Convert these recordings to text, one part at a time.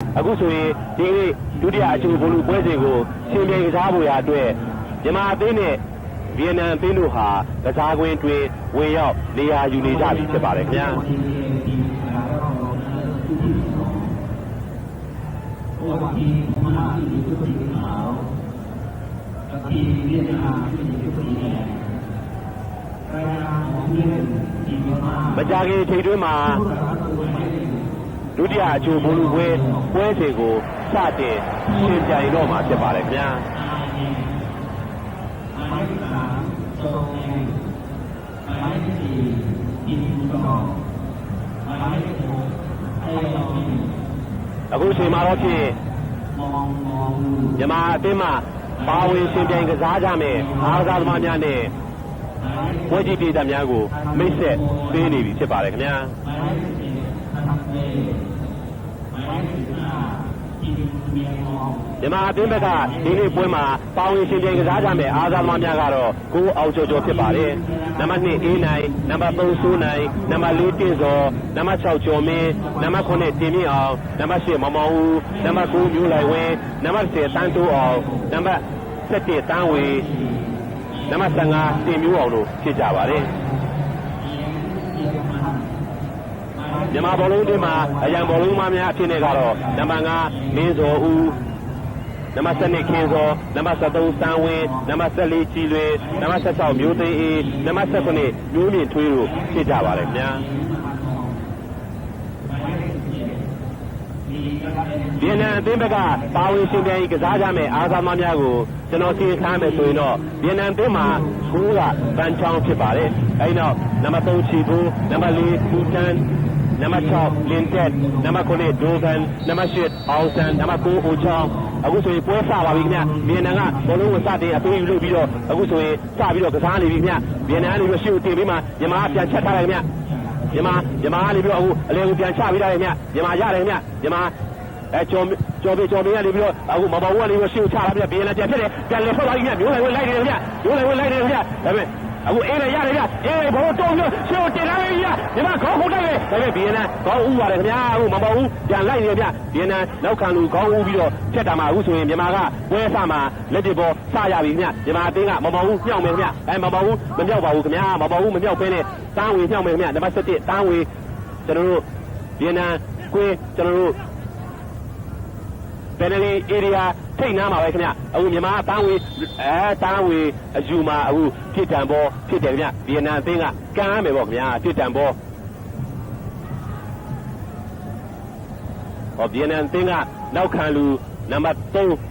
အခုဆိုရင်ဒီနေ့ဒုတိယအချိုးဘောလုံးပွဲစဉ်ကိုရှင်ပြိုင်ကစားဖို့ရာအတွက်မြန်မာအသင်းနဲ့ဗီယက်နမ်အသင်းတို့ဟာကစားကွင်းတွင်ဝင်ရောက်နေရာယူနေကြပြီဖြစ်ပါတယ်ခင်ဗျာမကြခင်ချိန်တွင်းမှာဒုတိယအချိုးဘောလုံးပွဲစဉ်ကိုစတင်ရှင်ပြိုင်တော့မှာဖြစ်ပါတယ်ခင်ဗျာအခုချိန်မှာတော့ဖြင့်မြန်မာအသင်းမှာပါဝင်ရှင်ပြိုင်ကစားကြမယ်အားကစားသမားများနဲ့ပွဲကြည့်ပြည်သက်များကိုမိတ်ဆက်ပေးနေပြီဖြစ်ပါတယ်ခင်ဗျာမြန်မာအသင်းဘက်ကဒီနေ့ပွဲမှာပါဝင်ရှင်ပြိုင်ကစားကြမယ်အားကစားသမားများကတော့ကိုအောင်ကျော်ကျော်ဖြစ်ပါတယ်နံပါတ်2အေးနိုင်နံပါတ်3စိုးနိုင်နံပါတ်4တင့်စောနံပါတ်6ကျော်မင်းနံပါတ်9တင်မြင့်အောင်နံပါတ်10မောင်မောင်ဦးနံပါတ်9မျိုးလိုက်ဝင်းနံပါတ်10တန်းတိုးအောင်နံပါတ်17တန်းဝေနံပါတ်15တင်မျိုးအောင်တို့ဖြစ်ကြပါတယ်မြန်မာဘောလုံးတင်းမှာအရန်ဘောလုံးမများအဖြစ်နဲ့ကတော့နံပါတ်5မင်းစောဦးနံပါတ်7ခင်စောနံပါတ်73စန်းဝင်းနံပါတ်14ကြည်လွင်နံပါတ်16မျိုးသိန်းအေးနံပါတ်18မျိုးမြင့်ထွေးတို့ဖြစ်ကြပါတယ်ခင်ဗျာဗီယက်နမ်အသင်းဘက်ကပါဝင်ရှင်ပြိုင်ကစားကြမယ်အားကစားသမားများကိုကျွန်တော်သိထားမယ်ဆိုရင်တော့ဗီယက်နမ်အသင်းမှာ9ကဗန်ချောင်းဖြစ်ပါတယ်အဲဒီနောက်နံပါတ်3ချီဘူးနံပါတ်4ပူတန်နံပါတ်6လင်တက်နံပါတ်9ဒိုဗန်နံပါတ်8အောင်ဆန်နံပါတ်9အိုချောင်းအခုဆိုရင်ပွဲစပါပြီခင်ဗျဗီယက်နမ်ကဘောလုံးကိုစတင်အသွေးယူလို့ပြီးတော့အခုဆိုရင်စပြီးတော့ကစားနေပြီခင်ဗျဗီယက်နမ်ကနေပြီးရှေ့ကိုတင်ပြီးမှမြန်မာပြန်ချက်ထားတယ်ခင်ဗျမြန်မာကနေပြီးတော့အခုအလဲကိုပြန်ချပေးထားတယ်ခင်ဗျမြန်မာရတယ်ခင်ဗျမြန်မာကျော်ပေးကနေပြီးတော့အခုမဘောကနေပြီးတော့ရှေ့ကိုချလာပြီးဗီယက်နမ်ပြန်ဖြစ်တယ်ပြန်လဲထွက်လာပြီခင်ဗျမျိုးလိုက်ဝင်လိုက်တယ်ခင်ဗျမျိုးလိုက်ဝင်လိုက်တယ်ခင်ဗျဒါပေမဲ့အခုအေးလည်းရတယ်ဗျအေးဘောတော့ပြီးရှေ့ကိုတင်လာပြီဗျမြန်မာခေါင်းခုတ်တယ်ဒါပေမဲ့ဗီယက်နမ်ခေါင်းဥပါတယ်ခင်ဗျအခုမဘောဘူးပြန်လိုက်နေဗျဗီယက်နမ်နောက်ခံလူခေါင်းဥပြီးတော့ဖြတ်တာမှာအခုဆိုရင်မြန်မာကပွဲစမှာလက်တစ်ဘောစရပြီခင်ဗျမြန်မာအသင်းကမဘောဘူးညှောက်မယ်ခင်ဗျမဘောဘူးမမြောက်ပါဘူးခင်ဗျမဘောဘူးမမြောက်ဘဲနဲ့တန်းဝေညှောက်မယ်ခင်ဗျနံပါတ်7တန်းဝေကျွန်တော်တို့ဗီယက်နမ်ကွင်းကျွန်တော်တို့ပယ်နယ်လီဧရိယာထိတ်နားမှာပဲခင်ဗျအခုမြန်မာတန်းဝေအယူမှာအခုဖြစ်တံဘောဖြစ်တယ်ခင်ဗျဗီယက်နမ်အသင်းကကမ်းရမယ်ပေါ့ခင်ဗျာဖြစ်တံဘောဗီယက်နမ်အသင်းကနောက်ခံလူနံပါတ်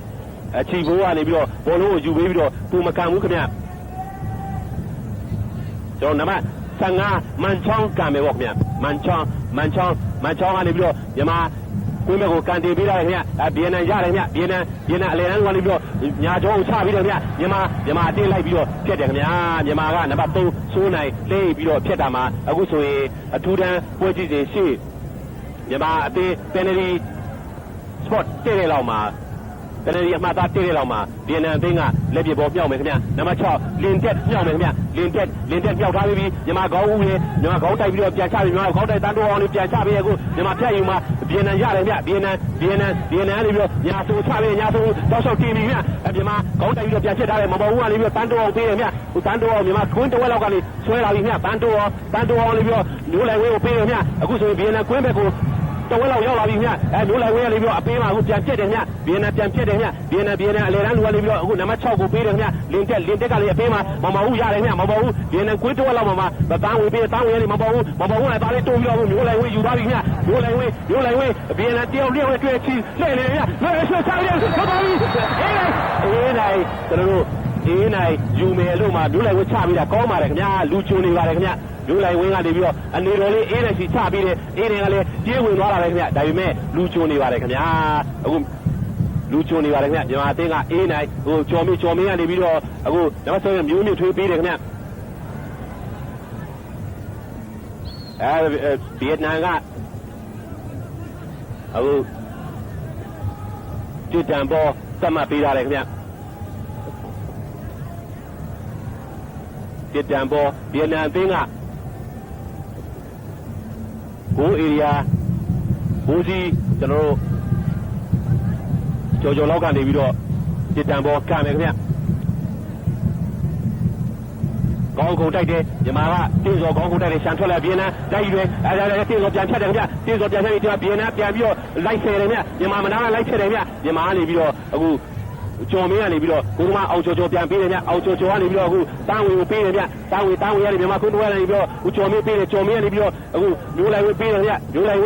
3အချီဘိုးကနေပြီးတော့ဘောလုံးကိုယူပေးပြီးတော့သူမကန်ဘူးခင်ဗျကျွန်တော်နံပါတ်15မန်ချောင်းကန်မယ်ပေါ့ခင်ဗျမန်ချောင်းကနေပြီးတော့မြန်မာကွင်းဘက်ကိုကန်တင်ပေးရတယ်ခင်ဗျဗီယက်နမ်ရတယ်ခင်ဗျဗီယက်နမ်အလယ်တန်းကနေပြီးတော့ညာကျောင်းကိုချပြီးတော့ခင်ဗျမြန်မာအတင်းလိုက်ပြီးတော့ဖြတ်တယ်ခင်ဗျာမြန်မာကနံပါတ်3စိုးနိုင်လိမ့်ပြီးတော့ဖြတ်တာမှာအခုဆိုရင်အထူးတန်းပွဲကြည့်စဉ်ရှေ့မြန်မာအတင်းပယ်နယ်လီစပေါ့တဲ့တဲ့လောက်မှာပယ်နယ်လီအမှတ်သားတဲ့တဲ့လောက်မှာဗီယက်နမ်အသင်းကလက်ပြဘောမြောက်မယ်ခင်ဗျနံပါတ်6လင်တက်မြောက်မယ်ခင်ဗျလင်တက်မြောက်ထားပြီးမြန်မာခေါင်းဦးလေမြန်မာခေါင်းတိုက်ပြီးတော့ပြန်ချပြီးမြန်မာခေါင်းတိုက်တန်းတော်အောင်လေးပြန်ချပြီးအခုမြန်မာဖြတ်ယူမှာဗီယက်နမ်ရတယ်ခင်ဗျဗီယက်နမ်နေပြီးတော့ညာဆိုချပြီးညာဆိုတောက်လျှောက်တင်ပြီးခင်ဗျမြန်မာခေါင်းတိုက်ပြီးတော့ပြန်ချက်ထားတယ်မပေါ်ဘူးကနေပြီးတော့တန်းတော်အောင်ပေးတယ်ခင်ဗျဟိုတန်းတော်အောင်မြန်မာကွင်းတစ်ဝက်လောက်ကနေဆွဲလာပြီခင်ဗျတန်းတော်အောင်လေးပြီးတော့မျိုးလိုက်ဝဲကိုပေးတယ်ခင်ဗျအခုဆိုရင်ဗီယက်နမ်ကွင်းဘက်ကိုတဝက်လောက်ရောက်လာပြီခင်ဗျမျိုးလိုက်ဝဲကနေပြီးတော့အပေးမှာအခုပြန်ပြက်တယ်ခင်ဗျဗီယက်နမ်ပြန်ပြက်တယ်ခင်ဗျဗီယက်နမ်အလဲတန်းလူကနေပြီးတော့အခုနံပါတ်6ကိုပေးတယ်ခင်ဗျလင်တက်ကလေးအပေးမှာမမဘူးရတယ်ခင်ဗျမပေါ်ဘူးဗီယက်နမ်ကွင်းတဝက်လောက်မှာတန်းဝေပေးတန်းဝေလေးမပေါ်ဘူးလည်းဒါလေးတိုးပြီးတော့မျိုးလိုက်ဝဲယူသွားပြီခင်ဗျမျိုးလိုက်ဝဲဗီယက်နမ်တယောက်တွေ့ချီလှည့်နေခင်ဗျလွယ်ဆွချရတယ်ဟုတ်ပါပြီအေးနိုင်ကျွန်တော်တို့အေးနိုင်ယူမယ်လို့မှမျိုးလိုက်ဝဲချပြီးတာကောင်းပါတယ်ခင်ဗျလူချုံနေပါတယ်ခင်ဗျမျိုးလိုက်ဝင်းကနေပြီးတော့အနေတော်လေးအေးနိုင်စီချပြီးတယ်အေးတယ်ကလည်းပြေးဝင်သွားတာပဲခင်ဗျဒါပေမဲ့လူချုံနေပါတယ်ခင်ဗျအခုလူချုံနေပါတယ်ခင်ဗျမြန်မာအသင်းကအေးနိုင်ဟိုကျော်မင်းကနေပြီးတော့အခုနံပါတ်7မျိုးမြင့်ထွေးပေးတယ်ခင်ဗျဗီယက်နမ်ကအခုကျွတ်တံပေါ်သတ်မှတ်ပေးထားတယ်ခင်ဗျကျွတ်တံပေါ်ဗီယက်နမ်အသင်းကဘိုးဧရိယာဘိုးကြီးကျွန်တော်တို့ ကျော်လောက်ကနေပြီးတော့ပြစ်ဒဏ်ပေါ်ကံမယ်ခင်ဗျကောင်းကုန်တိုက်တယ်မြန်မာကတင်းစော်ကောင်းကုန်တိုက်တယ်ရှန်ထွက်လာဗီယက်နမ်တိုက်ရွယ်တင်းစော်ပြန်ဖြတ်တယ်ခင်ဗျတင်းစော်ပြန်ဖြတ်ပြီးဒီမှာဗီယက်နမ်ပြန်ပြီးတော့လိုက်ဆယ်တယ်ခင်ဗျမြန်မာမနာကလိုက်ဆယ်တယ်ခင်ဗျမြန်မာကနေပြီးတော့အခုကျော်မင်းကနေပြီးတော့ကိုကမအောင်ကျော်ပြန်ပေးတယ်ဗျအောင်ကျော်ကနေပြီးတော့အခုတန်းဝေကိုပေးတယ်ဗျတန်းဝေရတယ်မြန်မာကုန်းတွဲကနေပြီးတော့ဦးကျော်မင်းပေးတယ်ကျော်မင်းကနေပြီးတော့အခုမျိုးလိုက်ဝေးပေးတယ်ဗျမျိုးလိုက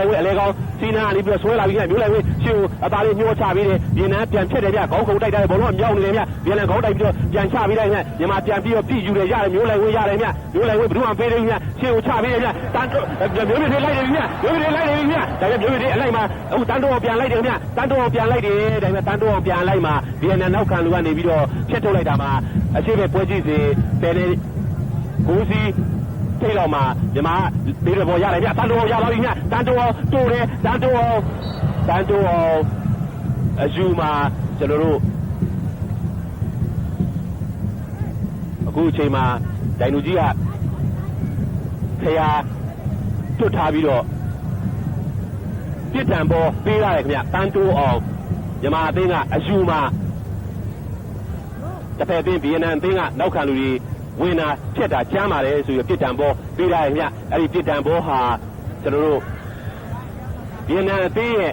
်ဝေးအလဲကောင်းစီနာကနေပြီးတော့ဆွဲလာပြီးမျိုးလိုက်ဝေးရှေ့ကိုအသားလေးညှိုးချပြီးတယ်ဗီယက်နမ်ပြန်ဖြစ်တယ်ဗျခေါင်းခုံတိုက်တယ်ဘောလုံးကမြောက်နေတယ်ဗျဗီယက်နမ်ခေါင်းတိုက်ပြီးတော့ပြန်ချပြီးတယ်ဗျမြန်မာပြန်ပြီးတော့ပြည့်ယူတယ်ရတယ်မျိုးလိုက်ဝေးရတယ်ဗျမျိုးလိုက်ဝေးဘယ်သူမှပေးတယ်ဗျရှေ့ကိုချပြီးတယ်ဗျတန်းမျိုးတွေလိုက်တယ်ဗျမျိုးတွေလိုက်တယ်ဗျဒါပေမဲ့မျိုးတွေအလိုက်မှာအခုတန်းတော့ပြန်လိုက်တယ်ဗျတန်းတော့ပြန်လိုက်တယ်ဒါပေမဲ့တန်းတော့ပြန်လိုက်မှာဗီယက်နမ်နောက်ခံလူကနေပြီးတော့ဖြတ်ထုတ်လိုက်တာမှာအရှိပဲပွဲကြည့်စီတယ်လေကိုစီထိတ်တော့မှာမြန်မာဘေးရပေါ်ရတယ်ဗျတန်တော်ရပါပြီဗျတန်တော်တိုးတယ်တန်တော်အယူမှာကျွန်တော်တို့အခုအချိန်မှာဒိုင်လူကြီးကခရာတွတ်ထားပြီးတော့ပြစ်ဒဏ်ပေါ်ပေးရတယ်ခင်ဗျတန်တော်အောင်မြန်မာအသင်းကအယူမှာတစ်ဖက်အသင်းဗီယက်နမ်အသင်းကနောက်ခံလူတွေဝင်တာဖြစ်တာကျမ်းပါတယ်ဆိုပြီးပြစ်ဒဏ်ပေါ်ပေးရတယ်ခင်ဗျအဲ့ဒီပြစ်ဒဏ်ပေါ်ဟာကျွန်တော်တို့ဗီယက်နမ်အသင်းရဲ့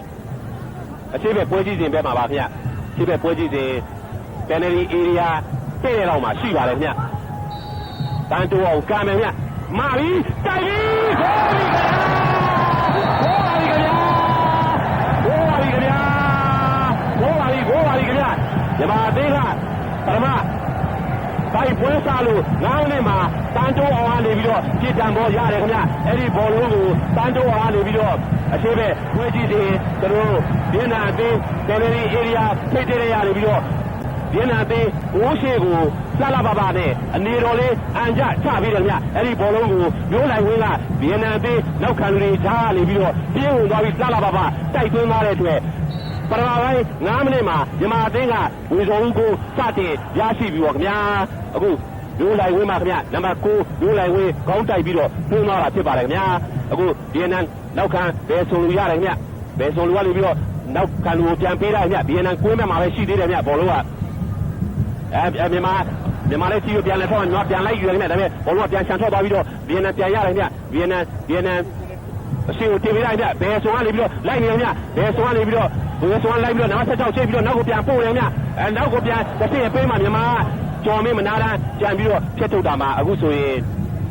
အခြေပဲပွဲကြီးစဉ်ပဲမှာပါခင်ဗျအခြေပဲပွဲကြီးစဉ် penalty area တဲ့လောက်မှာရှိပါတယ်ခင်ဗျတန်တိုးအောင်ကံမယ်ခင်ဗျမာပြီးတိုက်ပြီးဂိုးပါပြီခင်ဗျာဂိုးပါပြီခင်ဗျာမြန်မာအသင်းကပထမတိုက်ပွဲစားလို့နောက်နေ့မှာတန်တိုးအောင်ကနေပြီးတော့ပြစ်ဒဏ်ပေါ်ရတယ်ခင်ဗျအဲ့ဒီဘောလုံးကိုတန်တိုးအောင်ကနေပြီးတော့အခြေပဲပွဲကြည့်စဉ်ကျွန်တော်တို့ဗီယက်နမ်အသင်း penalty area ဖိတ်တဲ့ရနေပြီးတော့ဗီယက်နမ်အသင်းဝိုးရှိကိုလှပါနဲ့အနေတော်လေးအန်ကြချပြီးတယ်ခင်ဗျအဲ့ဒီဘောလုံးကိုမျိုးလိုက်ဝင်းကဗီယက်နမ်အသင်းနောက်ခံလူတွေဓာတ်နေပြီးတော့ပြေးဝင်သွားပြီးလှပါတိုက်သွင်းသွားတဲ့အတွက်ပထမပိုင်း9မိနစ်မှာမြန်မာအသင်းကဝေစော်ဦးကိုစတင်ရရှိပြီးတော့ခင်ဗျာအခုမျိုးလိုက်ဝင်းမှာခင်ဗျနံပါတ်9မျိုးလိုက်ဝင်းခေါင်းတိုက်ပြီးတော့သွင်းသွားတာဖြစ်ပါတယ်ခင်ဗျာအခုဗီယက်နမ်နောက်ခံဘယ်ဆိုလူရတယ်ခင်ဗျဘယ်ဆိုလူကနေပြီးတော့နောက်ခံလူကိုပြန်ပေးလိုက်ခင်ဗျဗီယက်နမ်ကွင်းမဲ့မှာပဲရှိသေးတယ်ခင်ဗျဘောလုံးကမြန်မာလည်းစီကိုပြန်လဲထောက်ညွှန်ပြန်လိုက်ယူရတယ်ခင်ဗျဒါပေမဲ့ဘောလုံးကပြန်ချန်ထွက်သွားပြီးတော့ဗီယက်နမ်ပြန်ရတယ်ခင်ဗျဗီယက်နမ်အရှိကိုတင်ပေးလိုက်ခင်ဗျဘယ်ဆိုကနေပြီးတော့လိုက်နေတယ်ခင်ဗျဘယ်ဆိုကနေပြီးတော့ဘယ်ဆိုကနေလိုက်ပြီးတော့နံပါတ်16ချိန်ပြီးတော့နောက်ကိုပြန်ပို့တယ်ခင်ဗျနောက်ကိုပြန်တစ်ဆင့်ပေးမှမြန်မာကျော်မင်းမနာတန်းကြံပြီးတော့ဖြတ်ထုတ်တာမှာအခုဆိုရင်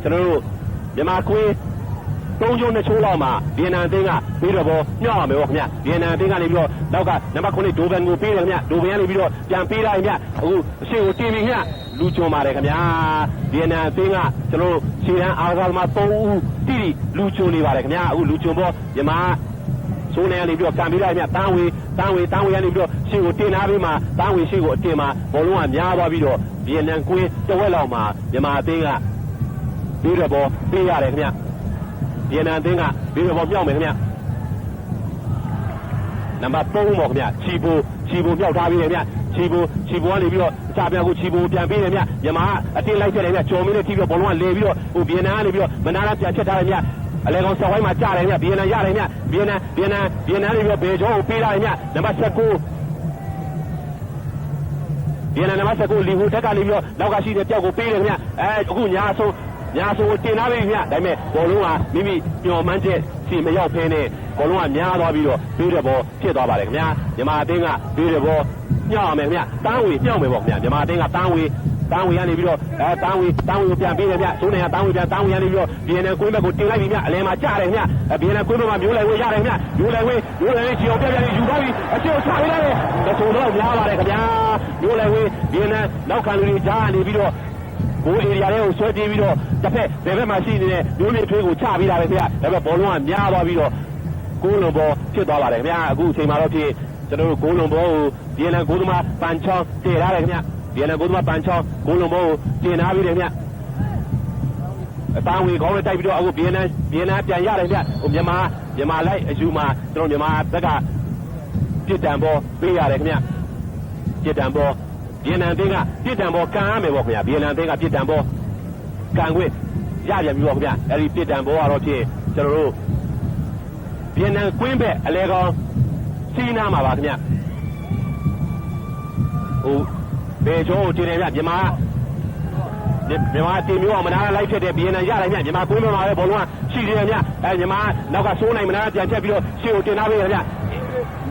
ကျွန်တော်တို့မြန်မာကွင်း3ချိုး2ချိုးလောက်မှာဗီယက်နမ်အသင်းကပြီးတော့ညှောက်ရမယ်ပေါ့ခင်ဗျဗီယက်နမ်အသင်းကနေပြီးတော့နောက်ကနံပါတ်9ဒိုဗန်ကိုပေးတယ်ခင်ဗျဒိုဗန်ကနေပြီးတော့ပြန်ပေးလိုက်ခင်ဗျအခုအရှိကိုတင်ပြီးခင်ဗျလူချုံပါတယ်ခင်ဗျာဗီယက်နမ်အသင်းကကျွန်တော်တို့ခြေတန်းအားကစားသမား3ဦးတိတိလူချုံနေပါတယ်ခင်ဗျာအခုလူချုံပေါ်မြန်မာဆိုးနေရနေပြီးတော့ကံပေးလိုက်ခင်ဗျတန်းဝေကနေပြီးတော့ရှေ့ကိုတင်ထားပြီးမှတန်းဝေရှေ့ကိုအတင်မှာဘောလုံးကများသွားပြီးတော့ဗီယက်နမ်ကွင်းတစ်ဝက်လောက်မှာမြန်မာအသင်းကပြီးတော့ပေးရတယ်ခင်ဗျဗီယက်နမ်အသင်းကပြီးတော့မြောက်မယ်ခင်ဗျနံပါတ်3ပေါ့ခင်ဗျချီပိုမြောက်ထားပြီးတယ်ခင်ဗျချီပိုကနေပြီးတော့အချပြကိုချီပိုပြန်ပေးတယ်ခင်ဗျမြန်မာအတင်းလိုက်ခဲ့တယ်ခင်ဗျကျော်မင်းနဲ့ထိပြီးတော့ဘောလုံးကလဲပြီးတော့ဟိုဗီယက်နမ်ကနေပြီးတော့မနာလာပြန်ချက်ထားတယ်ခင်ဗျအလဲကောင်ဆောက်ဝိုင်းမှာကြားတယ်ခင်ဗျဗီယက်နမ်ရတယ်ခင်ဗျဗီယက်နမ်နေပြီးတော့ဘေဂျောကိုပေးလိုက်ခင်ဗျနံပါတ်19ဗီယက်နမ်နံပါတ်19လီဟိုတက်ကနေပြီးတော့နောက်ကရှိတဲ့ပြောက်ကိုပေးတယ်ခင်ဗျအခုညာဆုံးတင်ထားပြီခင်ဗျဒါပေမဲ့ဘောလုံးကမိမိပျော်မှန်းချက်စီမရောက်ဖဲနဲ့ဘောလုံးကများသွားပြီးတော့ပေးတဲ့ဘောဖြစ်သွားပါတယ်ခင်ဗျာမြန်မာအသင်းကပေးတဲ့ဘောညှောက်ရမယ်ခင်ဗျတန်းဝေညှောက်မယ်ပေါ့ခင်ဗျမြန်မာအသင်းကတန်းဝေကနေပြီးတော့တန်းဝေကိုပြန်ပေးတယ်ဗျဆိုးနေရတန်းဝေကနေပြီးတော့ဗီယက်နမ်ကွင်းဘက်ကိုတင်လိုက်ပြီဗျအလဲမှာကြားတယ်ခင်ဗျဗီယက်နမ်ကွင်းဘက်မှာမျိုးလိုက်ဝေရတယ်ခင်ဗျမျိုးလိုက်ဝေချီအောင်ပြပြယူသွားပြီအကျိုးချပေးလိုက်တယ်ဆိုတော့များပါတယ်ခင်ဗျာမျိုးလိုက်ဝေဗီယက်နမ်နောက်ခံလူတွေကြားနေပြီးတော့ဘိုးဧရိယာတွေကိုဆွဲပြေးပြီးတော့တစ်ဖက်ဘယ်ဘက်မှာရှိနေတဲ့မျိုးလေးထွေးကိုချပေးတာပဲခင်ဗျဒါပေမဲ့ဘောလုံးကများသွားပြီးတော့ကိုးလုံးဘောဖြစ်သွားပါတယ်ခင်ဗျအခုအချိန်မှာတော့ဖြစ်ကျွန်တော်တို့ကိုးလုံးဘောကိုဗီယက်နမ်ကိုးသမားပန်ချောင်းတည်ထားတယ်ခင်ဗျဗီယက်နမ်ကိုးသမားပန်ချောင်းကိုးလုံးဘောကိုတင်ထားပြီးတယ်ခင်ဗျအတန်းဝေခေါင်းနဲ့တိုက်ပြီးတော့အခုဗီယက်နမ်ပြန်ရတယ်ခင်ဗျဟိုမြန်မာလိုက်အယူမှာကျွန်တော်မြန်မာဘက်ကပြစ်ဒဏ်ဘောပေးရတယ်ခင်ဗျပြစ်ဒဏ်ဘောဗီယက်နမ်အသင်းကပြစ်ဒဏ်ဘောကန်ရမယ်ပေါ့ခင်ဗျဗီယက်နမ်အသင်းကပြစ်ဒဏ်ဘောကန်ခွင့်ရပြန်ပြီပေါ့ခင်ဗျအဲ့ဒီပြစ်ဒဏ်ဘောကတော့ဖြင့်ကျွန်တော်တို့ဗီယက်နမ်ကွင်းဘက်အလဲကောင် စီးနာမှာပါခင်ဗျဟိုဘယ်ကျော်ကိုတင်တယ်ဗျမြန်မာတင်မျိုးအောင်မနာလိုက်ဖြစ်တဲ့ဘီယန်နန်ရတယ်ဗျမြန်မာကွင်းမှာပဲဘောလုံးကရှိတယ်ဗျမြန်မာနောက်ကစိုးနိုင်မနာပြန်ချက်ပြီးတော့ရှေ့ကိုတင်ထားပေးတယ်ဗျ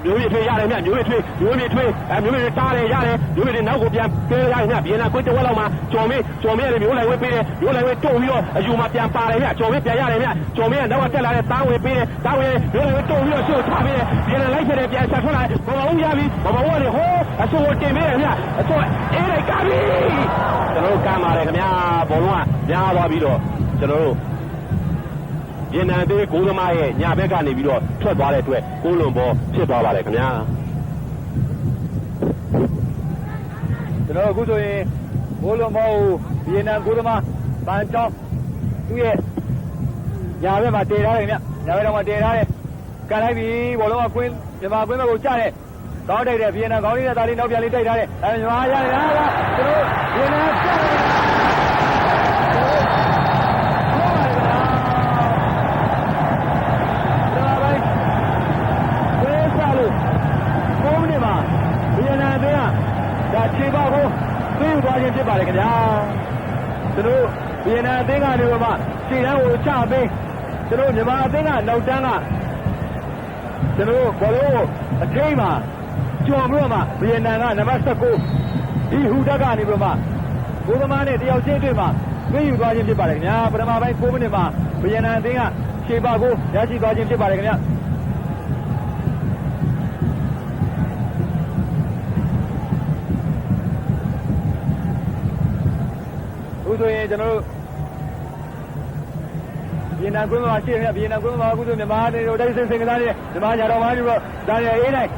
မျိုးရထွေးရတယ်ဗျမျိုးရထွေးမျိုးရတားတယ်ရတယ်မျိုးရနောက်ကိုပြန်ပေးရတယ်ဗျဘီယန်နန်ကွင်းတစ်ဝက်လောက်မှာကျော်မင်းရတယ်မျိုးလိုက်ဝဲပေးတယ်မျိုးလိုက်ဝဲတို့ပြီးတော့အယူမှာပြန်ပါတယ်ဗျကျော်မင်းပြန်ရတယ်ဗျကျော်မင်းကနောက်ကတက်လာတဲ့တားဝဲပေးတယ်တားဝဲမျိုးလိုက်ဝဲတို့ပြီးတော့ရှေ့ကိုထားပေးတယ်ဘီယန်နန်လိုက်ဖြစ်တယ်ပြန်ဆက်ထွက်လာဘောလုံးရပြီဘောလုံးကနေဟိုးအဆိုးကိုတင်ပေးတယ်ဗျအဆိုးအေးလိုက်ကပြီကျွန်တော်တို့ကမ်းပါတယ်ခင်ဗျာဘောလုံးကများသွားပြီးတော့ကျွန်တော်တို့ဗီယက်နမ်သေးကိုသမားရဲ့ညာဘက်ကနေပြီးတော့ထွက်သွားတဲ့အတွက်ကိုလွန်ဘောဖြစ်သွားပါတယ်ခင်ဗျာကျွန်တော်အခုဆိုရင်ကိုလွန်ဘောကိုဗီယက်နမ်ကိုသမားပန်းချောင်းသူ့ရဲ့ညာဘက်မှာတည်ထားတယ်ခင်ဗျညာဘက်တော့မှာတည်ထားတယ်ကန်လိုက်ပြီဘောလုံးကကွင်းမြန်မာကွင်းဘက်ကိုကျတယ်ကောင်းတိုက်တယ်ဗီယက်နမ်ကောင်းလေးနဲ့ဒါလေးနောက်ပြန်လေးတိုက်ထားတယ်အဲမြန်မာရတယ်ဟာကျွန်တော်ဗီယက်နမ်ကျတယ်ခြေပေါက်ကိုသိယူသွားခြင်းဖြစ်ပါတယ်ခင်ဗျာကျွန်တော်ဗီယက်နမ်အသင်းကနေမှခြေတန်းကိုချပေးကျွန်တော်မြန်မာအသင်းကနောက်တန်းကကျွန်တော်ဘောလုံးကိုအထိမ်းမှာကျော်ပြီးတော့မှဗီယက်နမ်ကနံပါတ်19ဒီဟူတက်ကနေပြီးတော့မှဘိုးသမားနဲ့တယောက်ချင်းတွေ့မှာသိယူသွားခြင်းဖြစ်ပါတယ်ခင်ဗျာပထမပိုင်း9မိနစ်မှာဗီယက်နမ်အသင်းကခြေပေါက်ကိုရရှိသွားခြင်းဖြစ်ပါတယ်ခင်ဗျာဆိုရင်ကျွန်တော်တို့ဗီယက်နမ်ကွင်းမှာရှိနေဗီယက်နမ်ကွင်းမှာအခုဆိုမြန်မာတွေတို့တိုက်စင်ကစားနေမြန်မာညာတော်မှပြီးတော့ဒါရအေးနိုင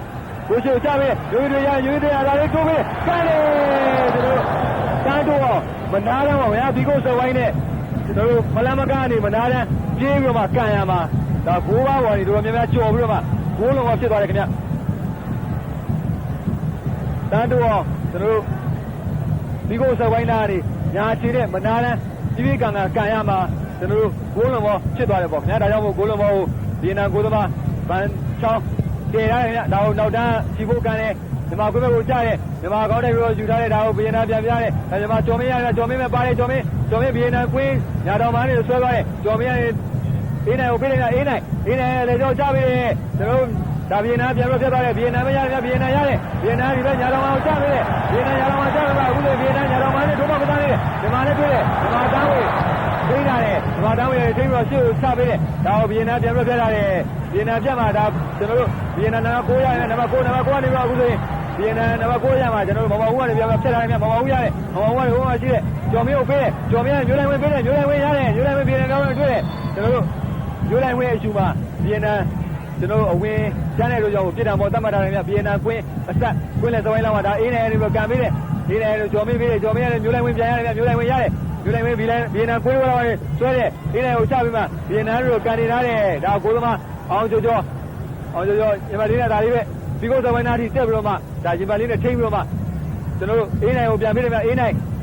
်ကိုရှိချပေးရွေးရတာလေးထိုးပေးကန်လေကျွန်တော်တန်းတော့မနာတော့ပါဗျာဒီကိုစဝိုင်းနဲ့ကျွန်တော်တို့မလမကားနေမနာတန်းပြေးပြီးတော့မှကန်ရမှာဒါဘိုးဘဝါတွေတို့များများကြော်ပြီးတော့မှဘိုးလုံးကဖြစ်သွားတယ်ခင်ဗျတန်းတော့ကျွန်တော်တို့ဒီကိုစဝိုင်းသားတွေညာချီတဲ့မနာတန်းပြည့်ကန်ကန်ရမှာကျွန်တော်တို့ဂိုးလုံးဘောဖြစ်သွားတယ်ပေါ့ခင်ဗျာဒါကြောင့်မို့ဂိုးလုံးဘောကိုဗီယက်နမ်ကိုသမားဗန်ချောင်းတည်ရတယ်ခင်ဗျာဒါကိုနောက်တန်းချီဖို့ကန်တယ်မြန်မာကွင်းဘက်ကိုကြားတယ်မြန်မာကောင်းတဲ့ပြီးတော့ယူထားတဲ့ဒါကိုဗီယက်နမ်ပြန်ပြရတယ်မြန်မာကျော်မင်းရတယ်ကျော်မင်းပဲပါတယ်ကျော်မင်းဗီယက်နမ်ကွင်းညာတော်မှန်းနေဆွဲသွားတယ်ကျော်မင်းရတယ်အေးနိုင်ကိုပြေးနေတာအေးနိုင်လေကြောကြားပေးတယ်ကျွန်တော်ဒါဗီယက်နမ်ပြန်ပြီးပြတ်သွားတယ်ဗီယက်နမ်မရတယ်ဗီယက်နမ်ရတယ်ဗီယက်နမ်ဒီဘက်ညာတော်မှန်းကိုကြားပေးတယ်ဗီယက်နမ်ညာတော်မှန်းကြားပေးပါအခုလေဗီယက်နမ်ညာတော်မှန်းနဲ့ထိုးပေါက်ကစားနေတယ်မြန်မာနဲ့တွေ့တယ်မြန်မာသားဝေးထိန်းလာတယ်မြန်မာသားဝေးထိန်းပြီးတော့ရှေ့ကိုချပေးတယ်ဒါကိုဗီယက်နမ်ပြန်ပြီးပြတ်လာတယ်ဗီယက်နမ်ပြတ်မှာဒါကျွန်တော်တို့ဗီယက်နမ်နံပါတ်9ရတယ်နံပါတ်9ကနေပြီးတော့အခုဆိုရင်ဗီယက်နမ်နံပါတ်9ရမှာကျွန်တော်တို့မမဦးကနေပြန်ဖြတ်လာတယ်မမဦးရတယ်မမဦးကနေဟိုမှာရှိတယ်ကျော်မင်းကိုပေးတယ်ကျော်မင်းကမျိုးလိုက်ဝင်ပေးတယ်မျိုးလိုက်ဝင်ရတယ်မျိုးလိုက်ဝင်ဗီယက်နမ်ကောင်းနဲ့တွေ့တယ်ကျွန်တော်တို့မျိုးလိုက်ဝင်အရှူမှာဗီယက်နမ်ကျွန်တော်တို့အဝင်ကျန်းတဲ့လူကြောင့်ပြည်တော်ပေါ်တတ်မှတ်တာလည်းဗီယက်နမ်ကွင်းအဆက်ကွင်းလက်သဝိုင်းလောက်မှာဒါအေးနေတယ်ပြီးကန်ပေးတယ်အေးနေတယ်ကျော်မင်းပေးတယ်ကျော်မင်းရတယ်မျိုးလိုက်ဝင်ပြန်ရတယ်မျိုးလိုက်ဝင်ရတယ်မျိုးလိုက်ဝင်ဗီယက်နမ်ကွင်းလောက်မှာဆွဲတယ်အေးနေကိုချပြီးမှဗီယက်နမ်တို့ကန်နေထားတယ်ဒါကိုသမားအောင်ကျော်ညီမလေးနဲ့ဒါလေးပဲဒီကုတ်သဝိုင်းနာတိတက်ပြီးတော့မှဒါညီမလေးနဲ့ထိန်းပြီးတော့မှကျွန်တော်တို့အေးနိုင်ကိုပြန်ပေးတယ်ဗျအေ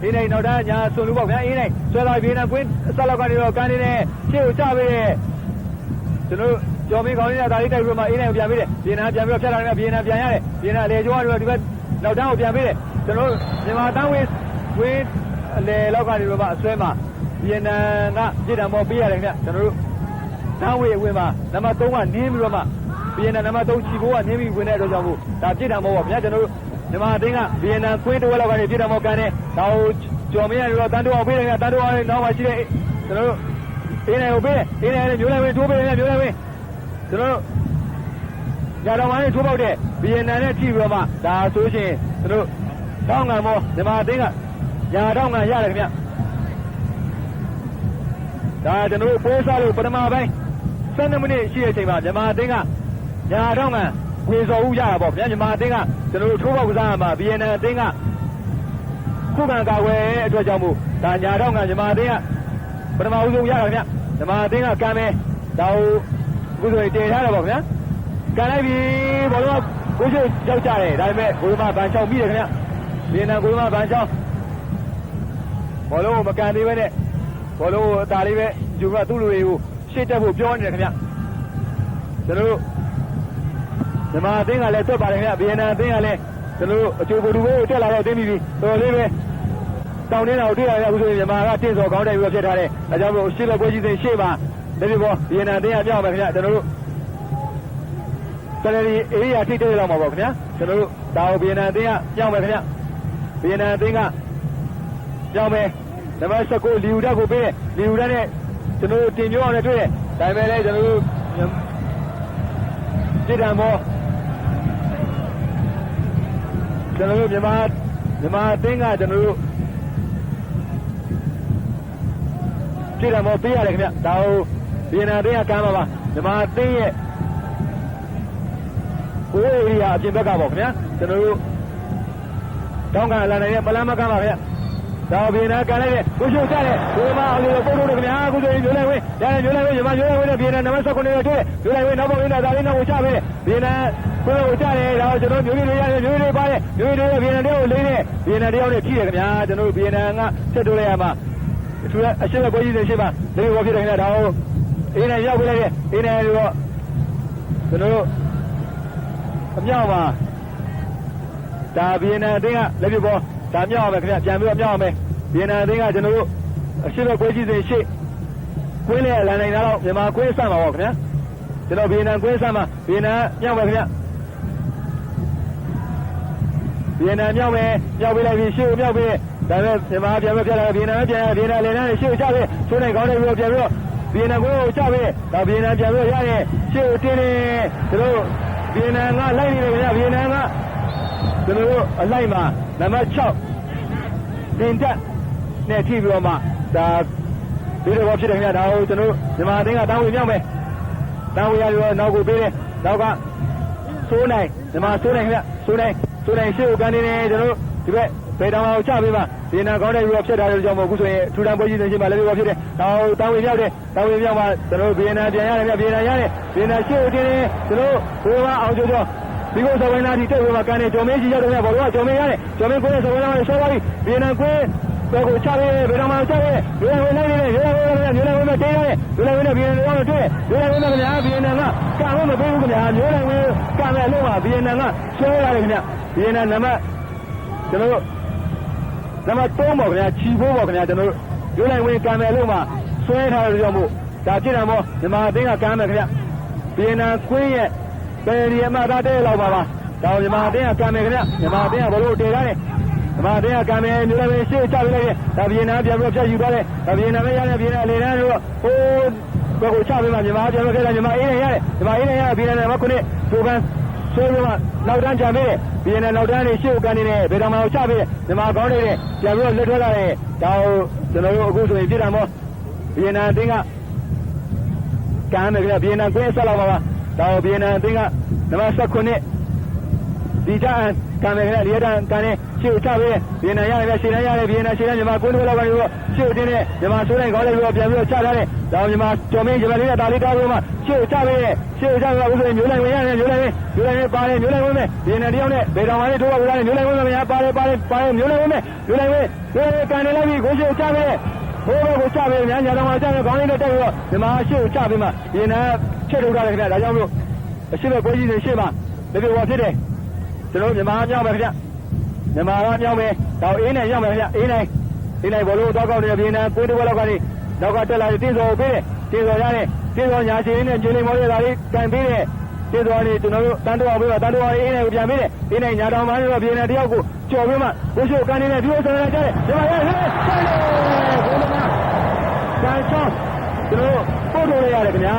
းနိုင်နောက်တန်းညာဆွန်လူပေါ့ဗျာအေးနိုင်ဆွဲလာဗီယက်နမ်ကွင်းအဆက်လောက်ကနေတော့ကန်နေတယ်ရှေ့ကိုချပေးတယ်ကျွန်တော်တို့ကျော်မင်းကောင်းလေးနဲ့ဒါလေးတိုက်ပြီးတော့မှအေးနိုင်ကိုပြန်ပေးတယ်ဗီယက်နမ်ပြန်ပြီးတော့ဖြတ်လာတယ်ဗီယက်နမ်ပြန်ရတယ်ဗီယက်နမ်အလေကျော်ကတော့ဒီဘက်နောက်တန်းကိုပြန်ပေးတယ်ကျွန်တော်တို့မြန်မာတန်းဝင်းအလေလောက်ကနေတော့မှအဆွဲမှာဗီယက်နမ်ကပြည်တော်ပေါ်ပေးရတယ်ခင်ဗျကျွန်တော်တို့တန်းဝင်းအဝင်မှာနံပါတ်3ကနင်းပြီးတော့မှဗီယက်နမ်နံပါတ်3ချီဘိုးကနင်းပြီးဝင်တဲ့အတွက်ကြောင့်မို့ဒါပြည်တော်ပေါ်ပါဗျာကျွန်တော်တို့မြန်မာအသင်းကဗီယက်နမ်ကွင်းတစ်ဝက်လောက်ကနေပြည်တော်ပေါ်ကန်တယ်ဒါကိုကျော်မင်းရတော့တန်းတော်အောင်ပေးတယ်ခင်ဗျတန်းတော်အောင်နောက်မှရှိတဲ့ကျွန်တော်တို့အေးနိုင်ကိုပေးတယ်အေးနိုင်နဲ့မျိုးလိုက်ဝင်ထိုးပေးတယ်မျိုးလိုက်ဝင်ကျွန်တော်တို့ညာတော်မှန်းနဲ့ထိုးပေါက်တဲ့ဗီယက်နမ်နဲ့ထိပြီးတော့မှဒါဆိုရှင်ကျွန်တော်တို့တောင်းငံမောမြန်မာအသင်းကညာတောင်းငံရတယ်ခင်ဗျဒါကျွန်တော်တို့ပိုးစားလို့ပထမပိုင်း12မိနစ်ရှိတဲ့အချိန်မှာမြန်မာအသင်းကညာတောင်းငံဝေစော်ဦးရတာပေါ့ဗျာမြန်မာအသင်းကကျွန်တော်တို့ထိုးပေါက်ကစားရမှာဗီယက်နမ်အသင်းကခုခံကာဝယ်အတွက်ကြောင့်မို့ဒါညာတောင်းငံမြန်မာအသင်းကပထမဦးဆုံးရတာခင်ဗျမြန်မာအသင်းကကမ်းမယ်ဒါကိုအခုဆိုရင်တည်ထားတယ်ပေါ့ဗျာကန်လိုက်ပြီဘောလုံးကကိုရှိရောက်ကြတယ်ဒါပေမဲ့ဘိုးမဗန်ချောင်းပြီးတယ်ခင်ဗျဗီယက်နမ်ဘိုးမဗန်ချောင်းဘောလုံးကိုမကန်သေးပဲနဲ့ဘောလုံးကိုအသာလေးပဲယူပြီးသူ့လူတွေကိုရှေ့တက်ဖို့ပြောနေတယ်ခင်ဗျကျွန်တော်တို့ မြန်မာအသင်းကလည်းတွက်ပါတယ်ခင်ဗျဗီယက်နမ်အသင်းကလည်းကျွန်တော်တို့အချိုးကိုယ်တူပဲတက်လာတော့တင်းပြီတော်လေးပဲတောင်းနေတာကိုတွေ့ရတယ်အခုဆိုရင်မြန်မာကတင့်စော်ကောင်းတယ်ပြီးတော့ဖြစ်ထားတယ်ဒါကြောင့်မို့ရှေ့ဘက်ပွဲကြီးစဉ်ရှေ့မှာလက်ပြပေါ်ဗီယက်နမ်အသင်းကပြောင်းမယ်ခင်ဗျကျွန်တော်တို့တရရီအေးရထိတဲ့လောက်မှာပေါ့ခင်ဗျာကျွန်တော်တို့ဒါကိုဗီယက်နမ်အသင်းကပြောင်းမယ်ခင်ဗျဗီယက်နမ်အသင်းကပြောင်းမယ်နံပါတ်19လီယူတက်ကိုပေးတယ်လီယူတက်နဲ့ကျွန်တော်တို့တင်ပြောင်းအောင်လည်းတွေ့တယ်ဒါပေမဲ့လည်းကျွန်တော်တို့ကြည်တံမောကျွန်တော်တို့မြန်မာအသင်းကကျွန်တော်တို့ကြည်တံမောပေးရတယ်ခင်ဗျဒါကိုဗီယက်နမ်အသင်းကကမ်းပါပါမြန်မာအသင်းရဲ့ကိုယ်အေရီယာအပြင်ဘက်ကပေါ့ခင်ဗျာကျွန်တော်တို့တောင်းကန်လာနိုင်တဲ့ပလန်မကမ်းပါဗျာဒါဗီယက်နမ်ကန်လိုက်တယ်ကိုရှိုးချတယ်ဒီမှာအောင်လို့ပုံလို့ခင်ဗျာအခုဆိုရင်မျိုးလိုက်ဝင်းရတယ်မျိုးလိုက်ဝင်းညီမမျိုးလိုက်ဝင်းနဲ့ဗီယက်နမ်နံပါတ်19နဲ့တွေ့မျိုးလိုက်ဝင်းနောက်ပေါ်ဝင်းတာဒါလေးနောက်ကိုချပေးတယ်ဗီယက်နမ်ကိုယ်ကိုချတယ်ဒါကျွန်တော်မျိုးလေးတွေရတယ်မျိုးလေးပါတယ်မျိုးလေးတွေဗီယက်နမ်တွေကိုလေးနဲ့ဗီယက်နမ်တယောက်နဲ့ထိတယ်ခင်ဗျာကျွန်တော်ဗီယက်နမ်ကဆက်တိုးလိုက်ရမှာအထူးအရှိတ်ပွဲကြီးတွေရှိပါလေးဘောဖြစ်တယ်ခင်ဗျာဒါကိုအေးနဲ့ရောက်ပြလိုက်တယ်အေးနဲ့တော့ကျွန်တော်တို့အမြောက်မှာဒါဗီယက်နမ်အသင်းကလက်ပြပေါ်ဒါမြောက်အောင်ပဲခင်ဗျပြန်ပြီးတော့မြောက်အောင်ပဲဗီယက်နမ်အသင်းကကျွန်တော်တို့အရှိတ်ပွဲကြီးစဉ်ရှေ့ကွင်းနဲ့လန်နိုင်တော့မြန်မာကွင်းဆက်မှာပေါ့ခင်ဗျာကျွန်တော်ဗီယက်နမ်ကွင်းဆက်မှာဗီယက်နမ်မြောက်ပဲခင်ဗျဗီယက်နမ်မြောက်ပဲမြောက်ပေးလိုက်ပြီးရှေ့ကိုမြောက်ပေးဒါပေမဲ့မြန်မာပြန်ပဲပြလာဗီယက်နမ်ပဲပြန်ဗီယက်နမ်လန်နဲ့ရှေ့ကိုချပေးဆိုးနိုင်ကောင်းတယ်ပြီးတော့ပြန်ပြီးတော့ဗီယက်နမ်ကိုချပေးဒါဗီယက်နမ်ပြန်ပြီးရတယ်ရှေ့ကိုတင်းနေကျွန်တော်ဗီယက်နမ်ကလိုက်နေတယ်ခင်ဗျဗီယက်နမ်ကကျွန်တော်တို့အလိုက်မှာနံပါတ်6တင်တက်နဲ့ထိပြီးတော့မှဒါဒီလိုဖြစ်တယ်ခင်ဗျဒါကိုကျွန်တော်မြန်မာအသင်းကတောင်းဝင်မြောက်မယ်တောင်းဝင်ရပြီးတော့နောက်ကိုပေးတယ်နောက်ကစိုးနိုင်မြန်မာစိုးနိုင်ခင်ဗျစိုးနိုင်ရှေ့ကိုကန်နေတယ်ကျွန်တော်ဒီဘက်ဘယ်တောင်အောင်ချပေးပါဗီယက်နမ်ကောင်းတဲ့ပြီးတော့ဖြစ်တာလို့ကြောင့်မို့အခုဆိုရင်ထူထမ်းပွဲကြီးတွေရှိမှလည်းပြီးတော့ဖြစ်တယ်တောင်းဝင်မြောက်တယ်တောင်းဝင်မြောက်မှကျွန်တော်ဗီယက်နမ်ပြန်ရတယ်ဗျဗီယက်နမ်ရတယ်ဗီယက်နမ်ရှေ့ကိုတင်းတယ်ကျွန်တော်ဘိုးကအောင်ကျော်ဒီကိုစဝိုင်းနာတီတက်ပြီးမှကန်နေကျော်မင်းကြီးရောက်တယ်ဗျဘောကကျော်မင်းရတယ်ကျော်မင်းကိုစဝိုင်းနာကိုဆောပါပြီဗီယက်နမ်ကိုဘယ်ကိုချပေးဘယ်တော့မှချပေးရိုးရိုးလိုက်နေတယ်ရိုးရိုးဝင်းနဲ့တေးရတယ်ရိုးရိုးဝင်းနဲ့ဗီယက်နမ်ကတော့တွေ့ရိုးရိုးဝင်းနဲ့ခင်ဗျာဗီယက်နမ်ကကံလို့မပေးဘူးခင်ဗျာရိုးရိုးဝင်းကံမဲ့လို့ပါဗီယက်နမ်ကဆွဲရတယ်ခင်ဗျာဗီယက်နမ်နံပါတ်ကျွန်တော်တို့နံပါတ်3ပေါ့ခင်ဗျာချီဖို့ပေါ့ခင်ဗျာကျွန်တော်တို့ရိုးရိုးဝင်းကံမဲ့လို့မှဆွဲထားတယ်ကြောင့်မို့ဒါကြည့်တယ်မောမြန်မာအသင်းကကံမဲ့ခင်ဗျာဗီယက်နမ်ကွင်းရဲ့ပယ်ရီအမသားတဲ့လောက်ပါဒါမြန်မာအသင်းကကံမဲ့ခင်ဗျာမြန်မာအသင်းကဘလို့တည်ရတယ်မြန်မာအသင်းကကံမယ်မျိုးလည်းရှေ့ချပေးလိုက်တယ်ဒါဗီယက်နမ်ပြန်ပြီးဖြတ်ယူသွားတယ်ဒါဗီယက်နမ်ပဲရတယ်ဗီယက်နမ်လေတန်းတို့ဟိုဘက်ကိုချပေးမှမြန်မာပြန်ပြီးဖြတ်လိုက်မြန်မာအေးနေရတယ်မြန်မာအေးနေရဗီယက်နမ်မှာခုနှစ်ဒိုကန်ဆိုးပြီးမှနောက်တန်းချပေးတယ်ဗီယက်နမ်နောက်တန်းနေရှေ့ကိုကန်နေတယ်ဘယ်တော့မှချပေးတယ်မြန်မာကောင်းနေတယ်ပြန်ပြီးလက်ထွက်လာတယ်ဒါကိုကျွန်တော်တို့အခုဆိုရင်ပြည်တော်မောဗီယက်နမ်အသင်းကကံမယ်ဗျဗီယက်နမ်ကွင်းဆက်လာပါဒါကိုဗီယက်နမ်အသင်းကနံပါတ်19ဒီကြမ်းကံမယ်ခင်ဗျလီယက်တန်ကန်နေရှေ့ချပေးဗီယက်နမ်ရတယ်ဗျရှေ့တန်းရတယ်ဗီယက်နမ်ရှေ့တန်းမြန်မာကိုယ်တော်လောက်ကနေပြီးတော့ရှေ့တင်းနေမြန်မာဆိုးတိုင်းခေါင်းလိုက်ပြီးတော့ပြန်ပြီးတော့ချထားတယ်ဒါမြန်မာကျော်မင်းဂျပန်လေးနဲ့ဒါလေးတောင်းပြီးမှရှေ့ချပေးရှေ့ချပေးအခုဆိုရင်မျိုးလိုက်ဝင်ရတယ်မျိုးလိုက်ဝင်ပါတယ်မျိုးလိုက်ဝင်မယ်ဗီယက်နမ်တယောက်နဲ့ဘေတောင်ပါလေးထိုးပါဦးလားမျိုးလိုက်ဝင်မယ်များပါတယ်မျိုးလိုက်ဝင်မယ်မျိုးလိုက်ဝင်ကန်နေလိုက်ပြီးကိုရှေ့ချပေးဘိုးဘကိုချပေးများညာတော်မှာချပေးခေါင်းလေးနဲ့တက်ပြီးတော့မြန်မာရှေ့ချပေးမှဗီယက်နမ်ချက်ထုတ်ထားတယ်ခင်ဗျဒါကြောင့်မလို့အရှိဘပွဲကြီးတွေရှေ့မှာဒီလိုဖြစ်တယ်ကျွန်တော်မြန်မာမြောက်မယ်ခင်ဗျမြန်မာကမြောက်မယ်တော့အေးနဲ့ရောက်မယ်ခင်ဗျအေးနိုင်ဘောလုံးတော့ကောက်နေဗီယက်နမ်ကိုယ်တစ်ဝက်လောက်ကနေနောက်ကတက်လာတဲ့တင်းစော်ပေးတယ်တင်းစော်ရတယ်တင်းစော်ညာချီနဲ့ကျွေးလေးမော်ရတာလေးကန်ပေးတယ်တင်းစော်နေကျွန်တော်တို့တန်တော်ပေးပါတန်တော်အေးနဲ့ကိုပြန်ပေးတယ်အေးနဲ့ညာတော်မှန်းတော့ဗီယက်နမ်တယောက်ကိုကြော်ပေးမှကိုရှိုကန်နေတဲ့ဒီလိုဆောင်ရကြတယ်ဒီမှာရဟဲ့ဆိုင်တယ်ဘုန်းတော်ကန်ချောင်းကျွန်တော်ပို့တော်ရရတယ်ခင်ဗျာ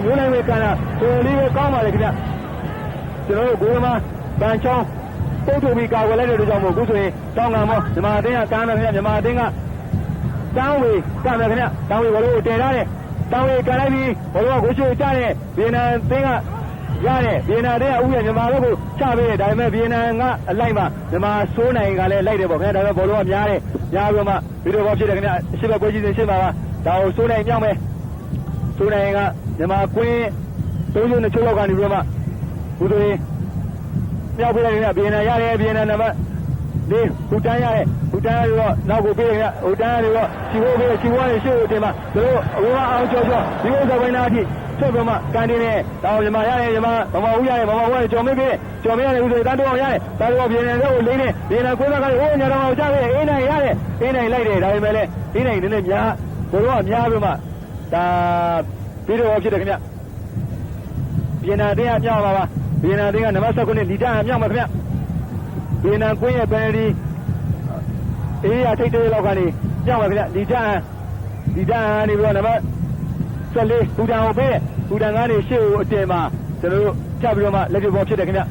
မျိုးနိုင်ဝေကန်တာတော်လေးပဲကောင်းပါလေခင်ဗျကျွန်တော်တို့ကိုယ်မှာပန်းချောင်းပုတ်ထုတ်ပြီးကာဝယ်လိုက်တဲ့တို့ကြောင့်မို့အခုဆိုရင်တောင်းကံမောမြန်မာအသင်းကကမ်းမယ်ခင်ဗျမြန်မာအသင်းကတောင်းဝေကမ်းမယ်ခင်ဗျတောင်းဝေဘောလုံးကိုတည်ထားတယ်တောင်းဝေကန်လိုက်ပြီးဘောလုံးကကိုရှိုးချတယ်ဗီယက်နမ်အသင်းကရတယ်ဗီယက်နမ်အသင်းကဥရဲ့မြန်မာဘက်ကိုချပေးတယ်ဒါပေမဲ့ဗီယက်နမ်ကအလိုက်မှာမြန်မာဆိုးနိုင်ကလည်းလိုက်တယ်ပေါ့ခင်ဗျဒါပေမဲ့ဘောလုံးကများတယ်များပြီးမှဗီဒီယိုဘောဖြစ်တယ်ခင်ဗျအရှိဘက်ပွဲကြီးတွေရှင်းပါပါဒါကိုဆိုးနိုင်မြောက်မယ်ဆိုးနိုင်ကမြန်မာကွင်း32ချိုးလောက်ကနေပြီးမှဘူးဆိုရင်မြောက်ပေးလိုက်ခင်ဗျဗီယက်နမ်ရတယ်ဗီယက်နမ်နံပါတ်၄ဟူတန်းရတယ်ဟူတန်းရတော့နောက်ကိုပေးခင်ဗျဟူတန်းရတော့ချီဖို့ပေးချီဖို့ရရှေ့ကိုတင်ပါတို့အဝေးအောင်ကျော်ဒီဥစ္စာပိုင်းနာအထိ ထွက်ပြီးမှကန်တင်းနဲ့တောင်မြန်မာရတယ်မြန်မာမမဦးရတယ်မမဦးရတယ်ကျော်မင်းပြီးကျော်မင်းရတယ်ဦးဆိုတန်းတော့ရတယ်တာတော့ပြည်နယ်တော့လေးနဲ့ပြည်နယ်ကိုယ်ကလည်းဟိုညာတော်ကြပြီအေးနိုင်ရတယ်အေးနိုင်လိုက်တယ်ဒါပေမဲ့လည်းအေးနိုင်နည်းနည်းများဘိုးတော်ကများပြီးမှဒါပြီးတော့ဖြစ်တယ်ခင်ဗျပြည်နယ်တင်းကမြောက်ပါပါပြည်နယ်တင်းကနံပါတ်19လီတာမြောက်ပါခင်ဗျပြည်နယ်ကွင်းရဲ့ပယ်ဒီအေးရထိတ်တဲ့လောက်ကနေမြောက်ပါခင်ဗျလီတာနေပြီးတော့နံပါတ်14ဘူတန်ကိုပေးတယ်ဘူတန်ကနေရှေ့ကိုအတင်မှာကျွန်တော်တို့ဖြတ်ပြီးတော့မှလက်ပြပေါ်ဖြစ်တယ်ခင်ဗျ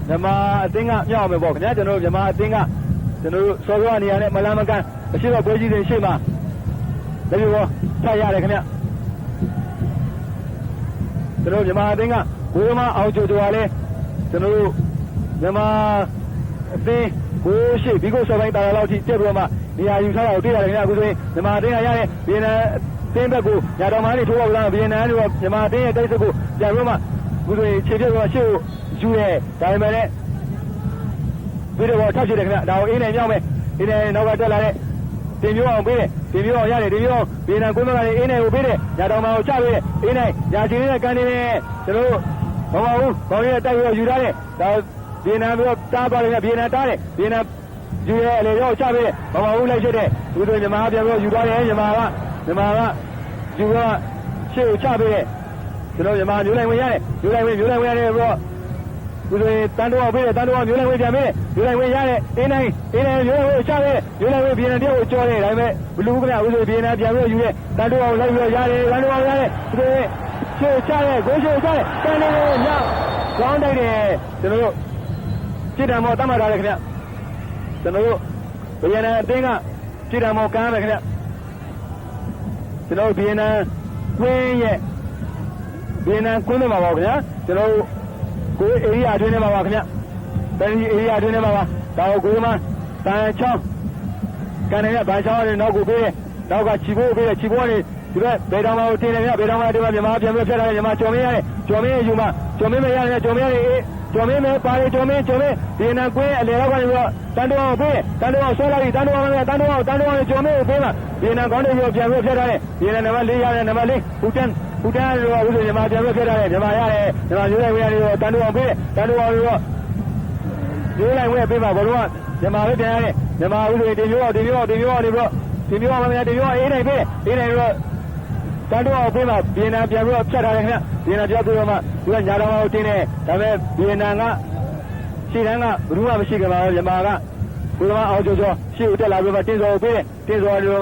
မြန်မာအသင်းကမြောက်မယ်ပေါ့ခင်ဗျကျွန်တော်တို့မြန်မာအသင်းကကျွန်တော်တို့စောစောနေရာနဲ့မလန်းမကန်းအရှိတော့ပွဲကြီးတွေရှေ့မှာလက်ပြပေါ်ဖြတ်ရတယ်ခင်ဗျကျွန်တော်မြန်မာအသင်းကကိုရမအောင်ကျော်ကျော်ကလည်းကျွန်တော်တို့မြန်မာအသင်းကိုရှိဘီကိုစောပိုင်းတာလောက်ထိတက်ပြီးတော့မှနေရာယူထားတာကိုတွေ့ရတယ်ခင်ဗျအခုဆိုရင်မြန်မာအသင်းကရတဲ့ဗီယက်နမ်တင်းဘက်ကိုညာတော်မားတွေထိုးပေါက်လာဗီယက်နမ်တို့မြန်မာတင်းရဲ့တိုက်စစ်ကိုပြန်ပြီးမှအခုဆိုရင်ခြေပြတ်တော့ရှေ့ကိုယူရဲဒါပေမဲ့လည်းပြီးတော့ထပ်ဖြစ်တယ်ခင်ဗျဒါကိုအင်းနဲ့မြောက်မယ်အင်းနဲ့နောက်ကတက်လာတဲ့တင်မျိုးအောင်ပေးတယ်တင်မျိုးအောင်ရတယ်တင်မျိုးအောင်ဗီယက်နမ်ကိုယ်မကလည်းအင်းနဲ့ကိုပေးတယ်ညာတော်မားကိုချပေးတယ်အင်းနဲ့ညာချီနေတဲ့ကန်နေနဲ့ကျွန်တော်တို့မမဘူးခေါင်းရတိုက်ပြီးယူထားတယ်ဒါဗီယက်နမ်ပြီးတော့တားသွားတယ်ဗီယက်နမ်တားတယ်ဗီယက်နမ်ယူရဲအလေရောချပေးတယ်မမဘူးလိုက်ဖြစ်တယ်အခုဆိုမြန်မာပြန်ပြီးယူသွားတယ်မြန်မာကယူကရှေ့ကိုချပေးတယ်ကျွန်တော်မြန်မာမျိုးလိုက်ဝင်ရတယ်မျိုးလိုက်ဝင်ရတယ်ပြီးတော့အခုဆိုရင်တန်တော်ပေးတယ်တန်တော်မျိုးလိုက်ဝင်ပြန်ပေးတယ်မျိုးလိုက်ဝင်ရတယ်အင်းတိုင်းမျိုးလိုက်ဝင်ချပေးတယ်မျိုးလိုက်ဝင်ဗီယက်နမ်တယောက်ကိုကြောတယ်ဒါပေမဲ့ဘလူးကလည်းအခုဆိုဗီယက်နမ်ပြန်ပြီးယူရဲတန်တော်လိုက်ပြီးရတယ်တန်တော်ရတယ်အခုဆိုရင်ရှေ့ချတယ်ကိုရှေ့ချတယ်တန်တော်ညကောင်းတိုက်တယ်ကျွန်တော်တို့ပြည်တော်မောတတ်မှတ်ထားတယ်ခင်ဗျကျွန်တော်တို့ဗီယက်နမ်အသင်းကပြည်တော်မောကမ်းမယ်ခင်ဗျကျွန်တော်ဗီယက်နမ်ကွင်းရဲ့ဗီယက်နမ်ကွင်းမှာပါခင်ဗျာကျွန်တော်ကိုဧရိယာအတွင်းထဲမှာပါခင်ဗျတန်ကြီးဧရိယာအတွင်းထဲမှာပါဒါကိုကိုမတန်ချောင်းကန်နေတဲ့ဗန်ချောင်းရဲ့နောက်ကိုပေးတယ်နောက်ကချီဖို့ပေးတယ်ချီဖို့ကနေဒီဘက်ဘယ်တော်မှကိုတင်တယ်ဗျဘယ်တော်မှဒီမှာမြန်မာပြန်ပြီးဖျက်ထားတယ်မြန်မာကျော်မင်းရတယ်ကျော်မင်းယူမှာကျော်မင်းမရတယ်ကျော်မင်းရတယ်ကျော်မင်းမဲပါတယ်ကျော်မင်းဗီယက်နမ်ကွင်းအလေတော့ကနေပြီးတော့တန်တော်ကိုပေးတန်တော်ကိုဆွဲလိုက်ပြီးတန်တော်ကိုကျော်မင်းကိုပေးမှာဗီယက်နမ်ကောင်းတယ်ပြီးပြန်ပြီးဖျက်ထားတယ်ဗီယက်နမ်နံပါတ်4ရတယ်နံပါတ်4ဘူတန်တော့ဦးဆိုမြန်မာပြန်ပြီးဖျက်ထားတယ်မြန်မာရတယ်မြန်မာမျိုးလိုက်ဝင်ရတယ်တန်တော်ကိုပေးတန်တော်ကိုတော့မျိုးလိုက်ဝင်ပေးမှာဘလို့ကမြန်မာပဲပြန်ရတယ်မြန်မာဦးဆိုတင်မျိုးနေပြီးတော့တင်မျိုးမမြတ်တင်မျိုးအေးနိုင်ပေးအေးနိုင်တော့တန်တော်ပေးမှာဗီယက်နမ်ပြန်ပြီးတော့ဖြတ်ထားတယ်ခင်ဗျဗီယက်နမ်ပြောက်ပြီးတော့မှသူကညာတော်ကိုတင်းတယ်ဒါပေမဲ့ဗီယက်နမ်ကရှေ့တန်းကဘယ်သူမှမရှိကြပါဘူးမြန်မာကကိုယ်ကအောင်ကျော်ရှေ့ကိုတက်လာပြီးတော့တင်းစော်ကိုပေးတယ်တင်းစော်တွေတော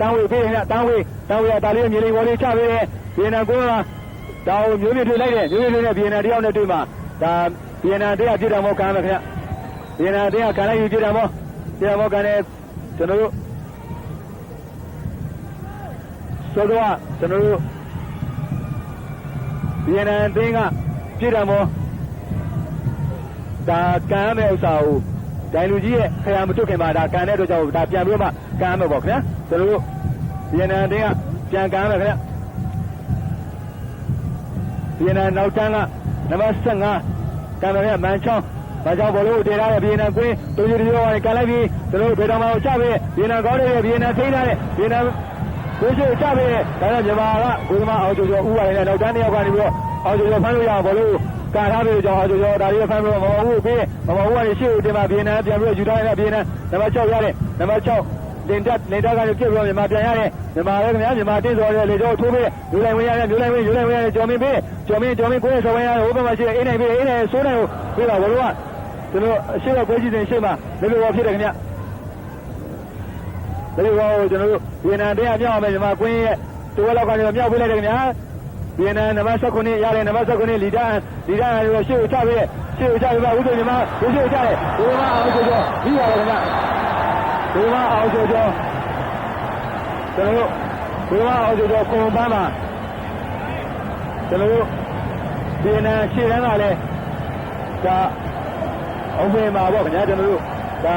့တန်းဝေပေးတယ်ခင်ဗျတန်းဝေကဒါလေးမြေလေးပေါ်လေးချပေးတယ်ဗီယက်နမ်ကိုကဒါကိုမျိုးပြထွက်လိုက်တယ်မျိုးပြထွက်နဲ့ဗီယက်နမ်တယောက်နဲ့တွေ့မှာဒါဗီယက်နမ်တရားပြစ်တော်မောကမ်းမယ်ခင်ဗျဗီယက်နမ်တရားကန်လိုက်ယူပြစ်တော်မောကန်တယ်ကျွန်တော်တို့ဆိုတော့ကျွန်တော်တို့ဗီယက်နမ်အသင်းကပြည်တော်မောဒါကန်ရမယ့်ဥစ္စာကိုဒိုင်လူကြီးရဲ့ခရာမတွတ်ခင်မှာဒါကန်တဲ့အတွက်ကြောင့်ဒါပြန်ပြီးတော့မှကန်ရမယ်ပေါ့ခင်ဗျာကျွန်တော်တို့ဗီယက်နမ်အသင်းကပြန်ကန်ရမယ်ခင်ဗျာဗီယက်နမ်နောက်တန်းကနံပါတ်15ကန်ရမယ့်မန်ချောင်းဘာကြောင့်ဘောလို့တည်ထားတဲ့ဗီယက်နမ်ကွင်းတူရီရောကနေကန်လိုက်ပြီးကျွန်တော်တို့ဒေတာမာကိုချပေးဗီယက်နမ်ကောင်းတဲ့ဗီယက်နမ်ထိန်းထားတဲ့ဗီယက်နမ်ကိုရှိချပေးဒါနဲ့မြန်မာကကိုသမားအောင်ကျော်ဦးပါလေနဲ့နောက်တန်းတစ်ယောက်ကနေပြီးတော့အောင်ကျော်ဖမ်းလို့ရအောင်ဘောလို့ကာထားပြီးတော့အောင်ကျော်ဒါလေးဖမ်းပြီးတော့မမဟုတ်ပေးမမဟုတ်ကနေရှေ့ကိုတင်ပါဗီယက်နမ်ပြန်ပြီးတော့ယူထားတဲ့ဗီယက်နမ်နံပါတ်6ရတယ်နံပါတ်6လင်တက်ကနေပြည့်ပြီးတော့မြန်မာပြန်ရတယ်မြန်မာလည်းခင်ဗျာမြန်မာတင်းစော်ရဲ့လေကျော်ထိုးပေးယူလိုက်ဝင်ရတယ်ကျော်မင်းပေးကျော်မင်းကိုယ်ဆော်ဝင်ရတယ်ဟိုဘက်မှာရှိတဲ့အိမ်နိုင်ပေးအိမ်နိုင်ဆိုးနိုင်ကိုပေးပါဘောလို့ကကျွန်တော်အရှိတော့ကိုကြီးစင်ရှေ့မှာလေလိုဖြစ်တယ်ခင်ဗျာဒါကြောင့်ကျွန်တော်တို့ဗီယက်နမ်တရားမြောက်အောင်မြန်မာကွင်းရဲ့တိုးလောက်ကနေမြောက်ပေးလိုက်တယ်ခင်ဗျာဗီယက်နမ်နံပါတ်19ရတယ်နံပါတ်19လီဒါရောရှေ့ကိုချပေးပါဦးဆိုမြန်မာရှေ့ကိုချတယ်ဒီမှာအောင်ကျော်ပြီးရတယ်ခင်ဗျာဒီမှာအောင်ကျော်ကျွန်တော်တို့ဒီမှာအောင်ကျော်ကွန်ပန်းမှာကျွန်တော်တို့ဗီယက်နမ်ရှေ့တန်းကလည်းဒါအောင်ပေးမှာပေါ့ခင်ဗျာကျွန်တော်တို့ဒ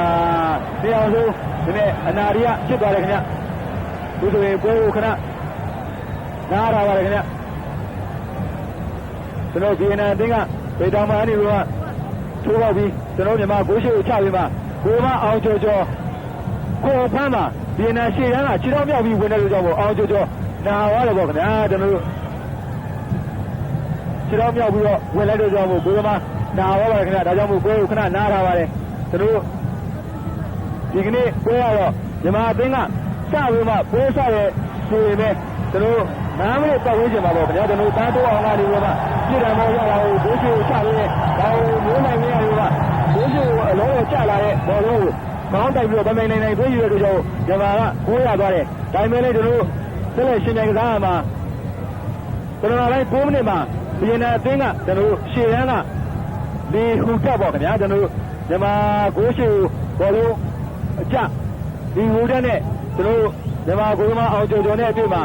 ါတရားဆုံးဒီနေ့အနာရီကဖြစ်သွားတယ်ခင်ဗျဒီဆိုရင်ပွဲကိုခဏနားရပါတယ်ခင်ဗျကျွန်တော်ဗီယက်နမ်အသင်းကဒေတာမာနေတော့ထိုးပေါက်ပြီးကျွန်တော်မြန်မာကိုရှိကိုချပြီးမှကိုမအောင်ကျော်ကိုဖမ်းမှာဗီယက်နမ်ရှေ့တန်းကခြေတော်မြောက်ပြီးဝင်တဲ့လူကြောင့်ပေါ့အောင်ကျော်နာသွားတယ်ပေါ့ခင်ဗျာကျွန်တော်တို့ ခြေထောက်မြောက်ပြီးတော့ဝင်လိုက်တော့ကြောင့်မို့ကိုယ်ကမှနားပါပါခင်ဗျာဒါကြောင့်မို့ကိုယ်ကိုခဏနားထားပါတယ်ကျွန်တော်ဒီကနေ့ပွဲရတော့မြန်မာအသင်းကစပြီးမှပွဲစရဲဆိုရင်ပဲကျွန်တော်9မိနစ်ပတ်ဝန်းကျင်ပါပေါ့ခင်ဗျာကျွန်တော်တားတော့အောင်လာနေတော့မှပြည်တယ်မောရတာကိုဘိုးရှိကိုချရင်းဒါကိုမျိုးနိုင်နေရတယ်ကဘိုးရှိကိုအလုံးကိုချလာတဲ့ဘောလုံးကိုမောင်းတိုက်ပြီးတော့ဗမိုင်နိုင်သွေးရတဲ့ကြောင့်မြန်မာကကိုးရသွားတယ်ဒါပေမဲ့လည်းကျွန်တော်ဆက်လက်ရှင်ပြိုင်ကစားရမှာကျွန်တော်လည်း9မိနစ်မှာဗီယက်နမ်အသင်းကကျွန်တော်ရှေ့ရန်ကဒီဟူတက်ပေါ့ခင်ဗျာကျွန်တော်မြန်မာကိုးရှိကိုဘောလုံးအကျဒီဟူတက်နဲ့ကျွန်တော်မြန်မာကိုးမအောင်ကျော်ကျော်နဲ့အတွေ့မှာ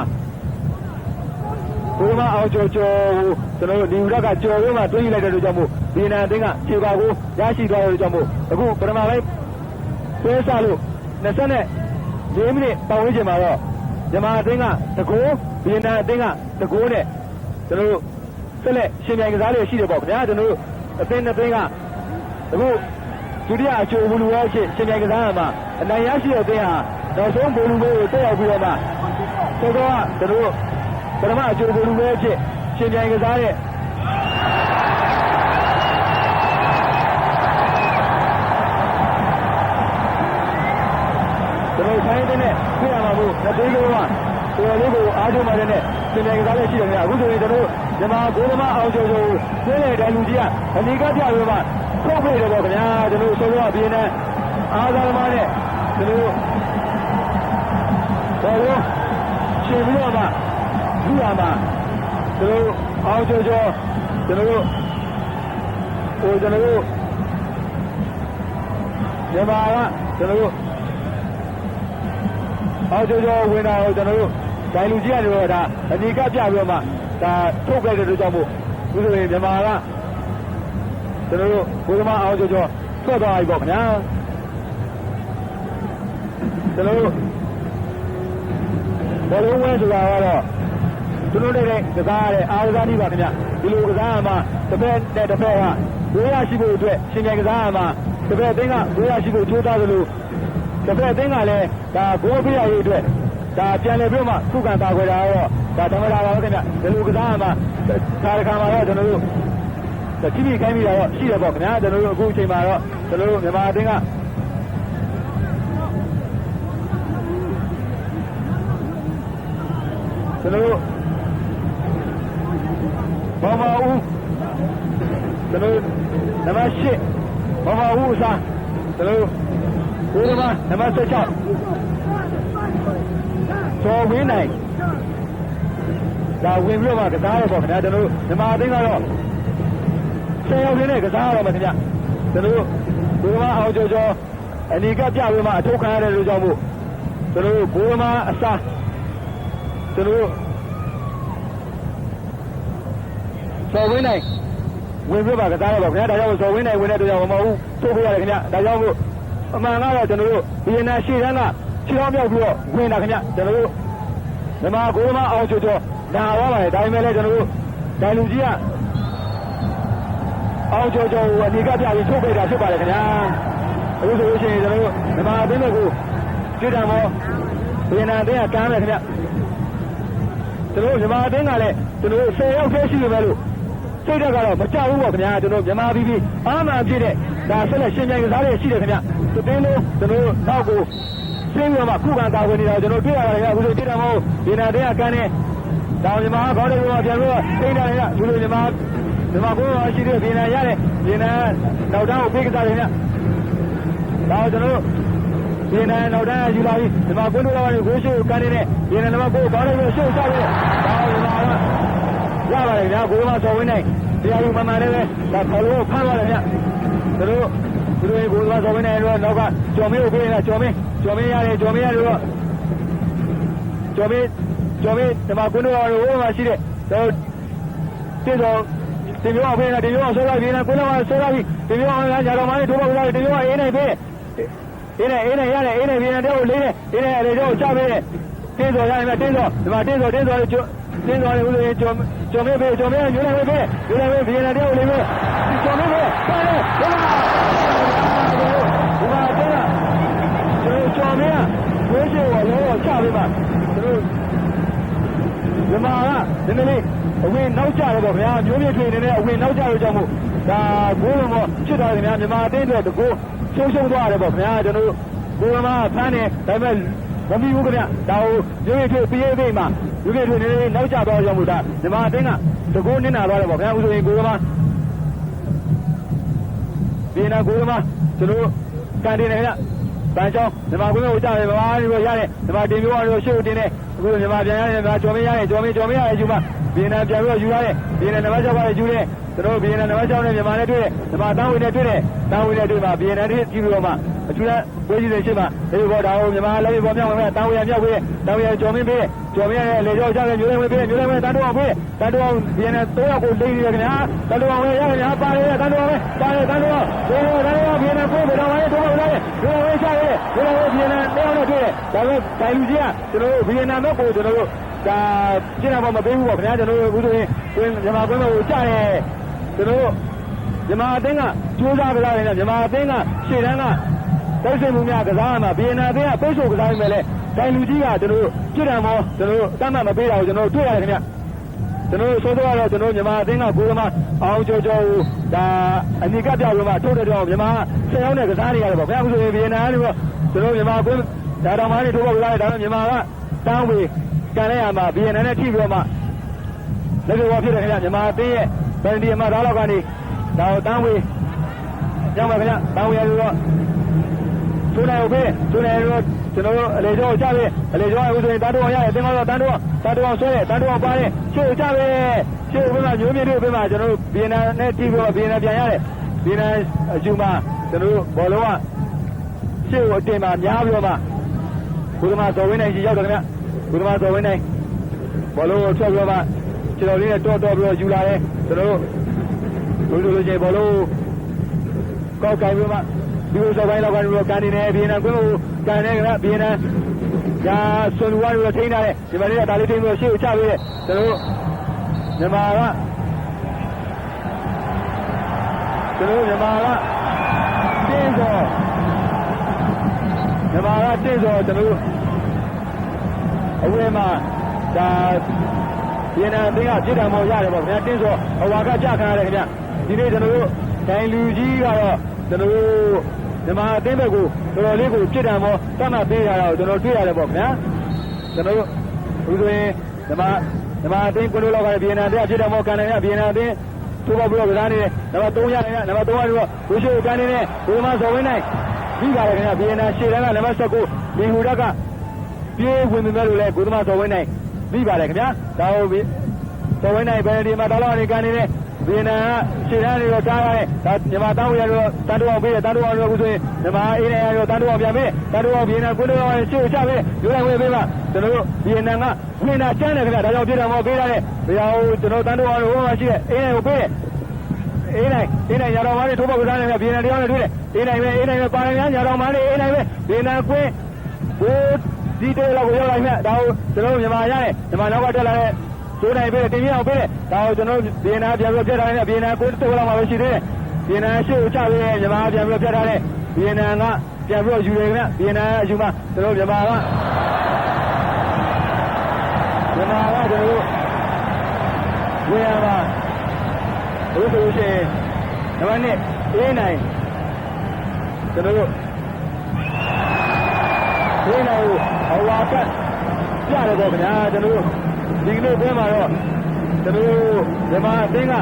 ကိုးမအောင်ကျော်ကျော်ကိုကျွန်တော်ဒီဟူတက်ကကျော်ပြီးမှတွေးလိုက်တဲ့အတွက်ကြောင့်မို့ဗီယက်နမ်အသင်းကခြေပါကိုရရှိသွားတဲ့အတွက်ကြောင့်မို့အခုပထမပိုင်းပွဲစားလို့24မိနစ်ပတ်ဝန်းကျင်မှာတော့မြန်မာအသင်းကတကူဗီယက်နမ်အသင်းကတကူနဲ့ကျွန်တော်ဆက်လက်ရှင်ပြိုင်ကစားရရှိတယ်ပေါ့ခင်ဗျာကျွန်တော်အသင်းနှစ်သင်းကအခုဒုတိယအချိုးဘူးလူရဲ့ရှင်ပြိုင်ကစားရမှာအနိုင်ရရှိတဲ့အသင်းဟာနောက်ဆုံးဘူးလူကိုတက်ရောက်ပြီးတော့မှစောစောကကျွန်တော်ပထမအချိုးဘူးလူရဲ့ရှင်ပြိုင်ကစားတဲ့ကျွန်တော်ဆိုင်တဲ့နဲ့ပြရမှာမို့နှစ်သိန်းလုံးကတော်လေးကိုအားထုတ်မှတဲ့နဲ့ရှင်ပြိုင်ကစားရရှိတယ်များအခုဆိုရင်ကျွန်တော်မြန်မာကိုယ်သမားအောင်ကျော်ကျော်ကိုသွင်းတဲ့တိုင်လူကြီးကအနီးကပြပြီးမှထုတ်ပြတယ်ပေါ့ခင်ဗျာကျွန်တော်ဆိုတော့ဘီယန်အားသာသမားနဲ့ကျွန်တော်ဘောလုံးရှင်ပြီးတော့မှလူရမှာကျွန်တော်အောင်ကျော်ကျော်ကျွန်တော်မြန်မာကကျွန်တော်အောင်ကျော်ကျော်ဝင်တာကိုကျွန်တော်တို့ဒိုင်လူကြီးကနေတော့ဒါအနီးကပြပြီးတော့မှဒါထုတ်လိုက်တဲ့အတွက်ကြောင့်မို့ဒီလိုမြန်မာကကျွန်တော်တို့ဘုရားမအောင်ကျော်ကျော်ထွက်သွားပြီပေါ့ခင်ဗျာကျွန်တော်တို့ဘောလုံးဝဲဆိုတာကတော့ကျွန်တော်တို့ကစားရတဲ့အားကစားနည်းပါခင်ဗျာဒီလိုကစားရမှာတစ်ဖက်နဲ့တစ်ဖက်ကဝေးရရှိဖို့အတွက်ရှင်ပြိုင်ကစားရမှာတစ်ဖက်အသင်းကဝေးရရှိဖို့ကြိုးစားသလိုတစ်ဖက်အသင်းကလည်းဒါဂိုးပြရရေးအတွက်ဒါပြန်လည်ပြီးမှခုခံတာခွဲတာတော့ဒါဓမ္မတာပါပဲခင်ဗျဒီလိုကစားရမှာခါတစ်ခါမှာတော့ကျွန်တော်တို့ကြည့်ပြီးခိုင်းမိတာတော့ရှိတယ်ပေါ့ခင်ဗျာကျွန်တော်တို့အခုအချိန်မှာတော့ကျွန်တော်တို့မြန်မာအသင်းကကျွန်တော်တို့ဘောမဦးကျွန်တော်နံပါတ်8ဘောမဦးအစားကျွန်တော်ကိုယ်ကနံပါတ်16စော်ဝင်းနိုင်ဒါဝင်ပြီးတော့မှကစားရပေါ့ခင်ဗျာကျွန်တော်တို့မြန်မာအသင်းကတော့ဆယ်ယောက်ရင်းနဲ့ကစားရတော့မယ်ခင်ဗျကျွန်တော်တို့ကိုယ်ကအောင်ကျော်ကျော်အနီကပြပြီးမှအထုတ်ခံရတဲ့လူကြောင့်မို့ကျွန်တော်တို့ကိုယ်ကအစားကျွန်တော်တို့စော်ဝင်းနိုင်ဝင်ပြီးပါကစားရပါခင်ဗျာဒါကြောင့်စော်ဝင်းနိုင်ဝင်တဲ့အတွက်ကြောင့်မဟုတ်ဘူးထုတ်ပြရတယ်ခင်ဗျာဒါကြောင့်မို့အမှန်ကတော့ကျွန်တော်တို့ဗီယက်နမ်ရှေ့တန်းကခြေထောက်မြောက်ပြီးတော့ဝင်တာခင်ဗျကျွန်တော်တို့မြန်မာကိုယ်မအောင်ကျော်ကျော်နာသွားပါတယ်ဒါပေမဲ့လည်းကျွန်တော်တို့ဒိုင်လူကြီးကအောင်ကျော်ကျော်ကိုအနီကပြပြီးထုတ်ပြတာဖြစ်ပါတယ်ခင်ဗျာအခုဆိုလို့ရှိရင်ကျွန်တော်တို့မြန်မာအသင်းတွေကိုကြည့်တယ်မောဗီယက်နမ်အသင်းကကမ်းတယ်ခင်ဗျကျွန်တော်တို့မြန်မာအသင်းကလည်းကျွန်တော်တို့10ယောက်သေးရှိနေမယ်လို့စိတ်ဓာတ်ကတော့မကြောက်ဘူးပေါ့ခင်ဗျာကျွန်တော်မြန်မာပြည်ပြည်အားမှန်ဖြစ်တဲ့ဒါဆက်လက်ရှင်ပြိုင်ကစားရရှိတယ်ခင်ဗျဒီတင်းလို့ကျွန်တော်တို့နောက်ကိုရှင်းပြမှာခုခံတာဝင်နေတာကျွန်တော်တွေ့ရတယ်ခင်ဗျအခုဆိုကြည့်တယ်မောဗီယက်နမ်အသင်းကကမ်းတယ်ဒါမြန်မာခေါင်းတွေကပြန်ပြီးတော့ထိန်းတယ်ခင်ဗျဒီလိုမြန်မာကိုရှိတဲ့ဗီယက်နမ်ရတယ်ဗီယက်နမ်နောက်တန်းကိုပြေးကစားတယ်ခင်ဗျဒါကျွန်တော်တို့ဗီယက်နမ်နောက်တန်းယူလာပြီးမြန်မာကိုတို့ကတော့ကိုရှိကိုကမ်းနေတဲ့ဗီယက်နမ်မှာကိုခေါင်းတွေကိုရှုပ်ချတယ်ဒါမြန်မာကရပါတယ်ခင်ဗျကိုကစော်ဝင်းနိုင်တရားယူမှန်တယ်ပဲဒါခေါ်လို့ဖမ်းသွားတယ်ခင်ဗျတို့ဒီလိုကိုကစော်ဝင်းနိုင်တော့နောက်ကကျော်မင်းကိုပြေးနေတာကျော်မင်းရတယ်တော့ကျော်မင်းဒီမှာကိုတို့ကတော့ဟိုမှာရှိတဲ့တင်းတော့တင်ပြောအောင်ဖေးနေတာတင်ပြောအောင်ဆောလိုက်ပြီးနေကိုတော့ဆောလိုက်ပြီးတင်ပြောအောင်ညာတော်မလေးတို့ဘောကတင်ပြောအေးနေဖေးအေးနေရတယ်အေးနေပြီးနေတော့လေးနေအေးနေလေတော့ချပေးတယ်တင်းစော်ရတယ်တင်းစော်ဒီမှာတင်းစော်လေဦးလေးကျော်မင်းဖေးညိုနေဖေးပြီးနေတော့လေးမေကျော်မင်းဖေးပါတယ်ဘယ်မှာဒီမှာတင်းကကျော်မင်းကဝေးချေကိုလောချပေးပါတို့ဒီမှာက နည်းနည်းလေးအဝင်နောက်ကျတယ်ပေါ့ခင်ဗျာမျိုးမြင့်ထွေနေတဲ့အဝင်နောက်ကျလို့ကြောင့်မို့ဒါဂိုးလုံးတော့ဖြစ်သွားတယ်ခင်ဗျာမြန်မာအသင်းတွေတကူရှုံးသွားတယ်ပေါ့ခင်ဗျာကျွန်တော်တို့ဂိုးလုံးဖမ်းနေဒါပေမဲ့မမီဘူးခင်ဗျာဒါကိုမျိုးမြင့်ထွေပြေးပြေးမှာမျိုးမြင့်ထွေနေနေနောက်ကျသွားကြောင့်မို့ဒါမြန်မာအသင်းကတကူနစ်နာသွားတယ်ပေါ့ခင်ဗျာဥဆိုရင်ဂိုးလုံးဒီနာဂိုးလုံးကျွန်တော်ကန်တင်နေခင်ဗျာတန်ချောင်းမြန်မာကွင်းကိုကြားတယ်ဗမာတွေရတယ်မြန်မာတင်မျိုးကတော့ရှေ့ကိုတင်တယ်အခုမြန်မာပြန်ရတယ်မြန်မာကျော်မရတယ်ကျော်မရတယ်ယူမှာဗီယက်နမ်ပြန်ပြီးတော့ယူရတယ်ဗီယက်နမ်နံပါတ်6ပါယူတယ်ကျွန်တော်ဗီယက်နမ်နံပါတ်6နဲ့မြန်မာနဲ့တွေ့တယ်မြန်မာတန်းဝင်နဲ့တွေ့တယ်တန်းဝင်နဲ့တွေ့မှာဗီယက်နမ်တွေကြည့်ပြီးတော့မှအထူးနဲ့ပွဲကြီးတွေရှိမှာဒီဘောဒါကိုမြန်မာလည်းပေါ်မြောက်ဝင်တန်းဝင်မြောက်ပေးတန်းဝင်ကျော်မပေးကျော်မရရဲ့လေကြောက်ကြတယ်မျိုးဝင်ပေးမျိုးဝင်တန်းတော့အောင်ပေးတန်းတော့အောင်ဗီယက်နမ်3ယောက်ကိုလိမ့်နေတယ်ခင်ဗျာတန်းတော့အောင်ရခင်ဗျာပါတယ်တန်းတော့အောင်ပါတယ်တန်းတော့ဗီယက်နမ်ကိုဘယ်တော့မှတော့မလာဘူးဝင်ချရတယ်ဗီယက်နမ်တယောက်နဲ့တွေ့တယ်ဒါပေမဲ့ဒိုင်လူကြီးကကျွန်တော်တို့ဗီယက်နမ်ဘက်ကိုကျွန်တော်တို့ဒါကျင်းတော့မပေးဘူးပေါ့ခင်ဗျာကျွန်တော်တို့အခုဆိုရင်မြန်မာကွင်းကိုကြားတယ်ကျွန်တော်တို့မြန်မာအသင်းကကြိုးစားကြတယ်မြန်မာအသင်းကရှေ့တန်းကတိုက်စစ်မှုများကစားမှာဗီယက်နမ်အသင်းကပိတ်ဆို့ကစားနေမယ်လေဒိုင်လူကြီးကကျွန်တော်တို့ကြည့်တယ်မောကျွန်တော်တို့တတ်မှတ်မပေးတာကိုကျွန်တော်တို့တွေ့ရတယ်ခင်ဗျာကျွန်တော်တို့ဆိုတော့ကျွန်တော်မြန်မာအသင်းကကိုယ်ကမှအောင်ကျော်ကိုဒါအနိကပြောက်ပြီးမှထုတ်တဲ့တော့မြန်မာ10ယောက်နဲ့ကစားနေရတယ်ပေါ့ခင်ဗျာအခုဆိုရင်ဗီယက်နမ်ကကျွန်တော်မြန်မာကွင်းဒါတော်မှနေထိုးဖို့ကစားတယ်ဒါပေမဲ့မြန်မာကတန်းဝေကန်လိုက်ရမှာဗီယက်နမ်နဲ့ထိပြီးတော့မှလက်တော်ဖြစ်တယ်ခင်ဗျာမြန်မာအသင်းရဲ့ဗန်ဒီအမသားလောက်ကနေဒါကိုတန်းဝေရောက်ပါခင်ဗျာတန်းဝေရလို့ဆိုနေဦးပဲဆိုနေတော့ကျွန်တော်တို့အလေကျော်ကြပဲအလေကျော်အခုဆိုရင်တန်းတော်ရတယ်တင်တော့တန်းတော်ဆွဲတယ်တန်းတော်ပါတယ်ရှေ့ကြပဲရှေ့ဘက်မှာမျိုးမြင့်တွေဘက်မှာကျွန်တော်တို့ဗီယက်နမ်နဲ့ထိပြီးတော့ဗီယက်နမ်ပြန်ရတယ်ဗီယက်နမ်အယူမှာကျွန်တော်တို့ဘောလုံးကရှေ့ကိုအတင်မှာများပြီးတော့မှဘုရားမတော်ဝင်းနိုင်ကြီးရောက်တယ်ခင်ဗျာဘုရားမတော်ဝင်းနိုင်ဘောလုံးကိုထွက်ပြီးတော့မှခြေတော်လေးနဲ့တော့ပြီးတော့ယူလာတယ်ကျွန်တော်တို့လူလူချင်းဘောလုံးကောက်ကိုင်ပြီးမှဒီလိုစပိုင်းလောက်ကနေတော့ကန်နေတယ်ဗီယက်နမ်ကွင်းကိုကန်နေကဗီယက်နမ်ညာဆွန်လူဝါတို့ထိန်းထားတယ်ဒီမှာလေးကဒါလေးထိန်းပြီးရှေ့ကိုချပေးတယ်ကျွန်တော်တို့မြန်မာကတင်းစောကျွန်တော်တို့အဝေးမှာဒါဗီယက်နမ်အသင်းကပြစ်ဒဏ်ပေါ်ရတယ်ပေါ့ခင်ဗျာတင်းစောအဝါကကြခံရတယ်ခင်ဗျာဒီနေ့ကျွန်တော်တို့ဒိုင်လူကြီးကတော့ကျွန်တော်တို့မြန်မာအသင်းဘက်ကိုတော်တော်လေးကိုပြစ်ဒဏ်ပေါ်တတ်မှတ်ပေးရတာကိုကျွန်တော်တွေ့ရတယ်ပေါ့ခင်ဗျာကျွန်တော်တို့အခုဆိုရင်မြန်မာအသင်းကိုလိုလောက်ကဗီယက်နမ်အသင်းပြစ်ဒဏ်ပေါ်ကန်နေရဗီယက်နမ်အသင်းထိုးပေါပြီးတော့ကစားနေတယ်နံပါတ်3ရတယ်နံပါတ်3ကတော့ဝီရှိုကန်နေတယ်ဘုရားမစော်ဝင်းနိုင်ပြီးပါတယ်ခင်ဗျာဗီယက်နမ်ရှေ့တန်းကနံပါတ်19လီဟူဒက်ကပြေးဝင်နေတယ်လို့လဲဘုရားမစော်ဝင်းနိုင်ပြီးပါတယ်ခင်ဗျာဒါဟုတ်ပြီစော်ဝင်းနိုင်ဘယ်ဒီမှာတော်တော်နေကန်နေတယ်ဗီယက်နမ်ကရှေ့တန်းတွေတော့တားရတယ်ဒါမြန်မာတောင်းရတော့တန်တော်အောင်ပေးတယ်တန်တော်အောင်လို့ဆိုရင်မြန်မာအေးနေရတော့တန်တော်အောင်ပြန်ပေးတန်တော်အောင်ဗီယက်နမ်ကိုလိုအောင်ရှေ့ချပေးရိုးလိုက်ဝေးပေးပါကျွန်တော်တို့ဗီယက်နမ်ကဝင်တာကျန်းတယ်ခင်ဗျာဒါကြောင့်ပြည်တော်မောပေးရတယ်ဘယ်ဟာကျွန်တော်တန်တော်အောင်လို့ဟိုမှာရှိတဲ့အေးနေကိုပေးတယ်အေးနိုင်ရတော်မားတွေထိုးပေါက်ကစားနေတယ်ဗီယက်နမ်တရားနဲ့တွေ့တယ်အေးနိုင်ပဲပါရများရတော်မားတွေအေးနိုင်ပဲဗီယက်နမ်ကွင်းကိုဒီတဲလောက်ကိုရောက်လိုက်မြတ်ဒါကိုကျွန်တော်တို့မြန်မာရတယ်မြန်မာနောက်ကတက်လာတဲ့ကျိုးနိုင်ပေးတယ်တင်ပြအောင်ပေးတယ်ဒါကိုကျွန်တော်ဗီယက်နမ်ပြန်ပြီးပြတ်ထားတယ်ဗီယက်နမ်ကိုတိုးလောက်မှာပဲရှိသေးတယ်ဗီယက်နမ်ရှေ့ကိုချပေးတယ်မြန်မာပြန်ပြီးပြတ်ထားတယ်ဗီယက်နမ်ကပြန်ပြီးယူတယ်ခင်ဗျဗီယက်နမ်အယူမှာကျွန်တော်မြန်မာကကျွန်တော်တို့ဝင်ရပါဘုဆိုရှင်နံပါတ်1အေးနိုင်ကျွန်တော်တို့အေးနိုင်ကိုအဝါကပြရတယ်ပေါ့ခင်ဗျာကျွန်တော်တို့ဒီကနေ့ပွဲမှာတော့ကျွန်တော်တို့မြန်မာအသင်းက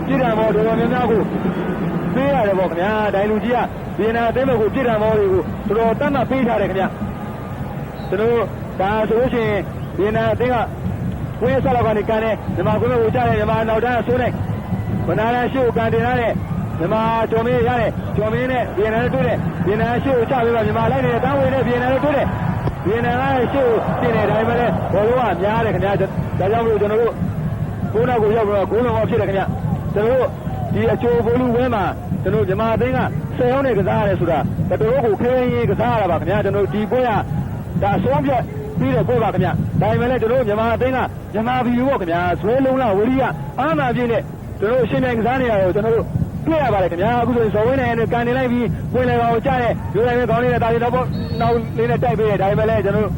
ပြည်တော်မော်တော်များများကိုပေးရတယ်ပေါ့ခင်ဗျာဒိုင်လူကြီးကဗီယက်နမ်အသင်းဘက်ကိုပြည်တော်မော်တွေကိုတော်တော်တတ်မှတ်ပေးထားတယ်ခင်ဗျာကျွန်တော်တို့ဒါဆိုလို့ရှိရင်ဗီယက်နမ်အသင်းကဝင်းဆက်လောက်ကနေကန်တယ်မြန်မာကွင်းကိုကြားတယ်မြန်မာနောက်တန်းဆိုးတယ်ဘနာရရှိကိုကန်တင်ရတယ်မြန်မာကျော်မင်းရတယ်ကျော်မင်းနဲ့ဗီယက်နမ်တွေ့တယ်ဗီယက်နမ်ရှိကိုချပေးပါမြန်မာလိုက်နေတဲ့တန်းဝင်နဲ့ဗီယက်နမ်တွေ့တယ်ဗီယက်နမ်ကရှိကိုတင်တယ်ဒါပေမဲ့လည်းဘောလုံးကများတယ်ခင်ဗျာဒါကြောင့်မလို့ကျွန်တော်တို့ကိုနောက်ကိုရောက်ပြီးတော့ဂိုးလုံးအောင်ဖြစ်တယ်ခင်ဗျာကျွန်တော်တို့ဒီအချိုဘိုးလူဝဲမှာကျွန်တော်မြန်မာအသင်းက10ယောက်နဲ့ကစားရတယ်ဆိုတာတော်တော်ကိုခဲရင်ကစားရတာပါခင်ဗျာကျွန်တော်ဒီပွဲကဒါအဆုံးဖြတ်ပြီးတဲ့ပွဲပါခင်ဗျာဒါပေမဲ့လည်းကျွန်တော်မြန်မာအသင်းကမြန်မာပြည်ပေါ့ခင်ဗျာဇွဲလုံးလားဝရီကအားနာပြည့်နဲ့ကျွန်တော်ရှင်းပြန်ကစားနေရတော့ကျွန်တော်တို့တွေ့ရပါတယ်ခင်ဗျာအခုဆိုရင်ဇော်ဝင်းနိုင်နဲ့ကန်နေလိုက်ပြီးဝင်လေကောင်ကြားတယ်ရိုးလိုက်ပဲခေါင်းလေးနဲ့တာရီတော့နောက်လေးနဲ့တိုက်ပေးတယ်ဒါပေမဲ့လည်းကျွန်တော်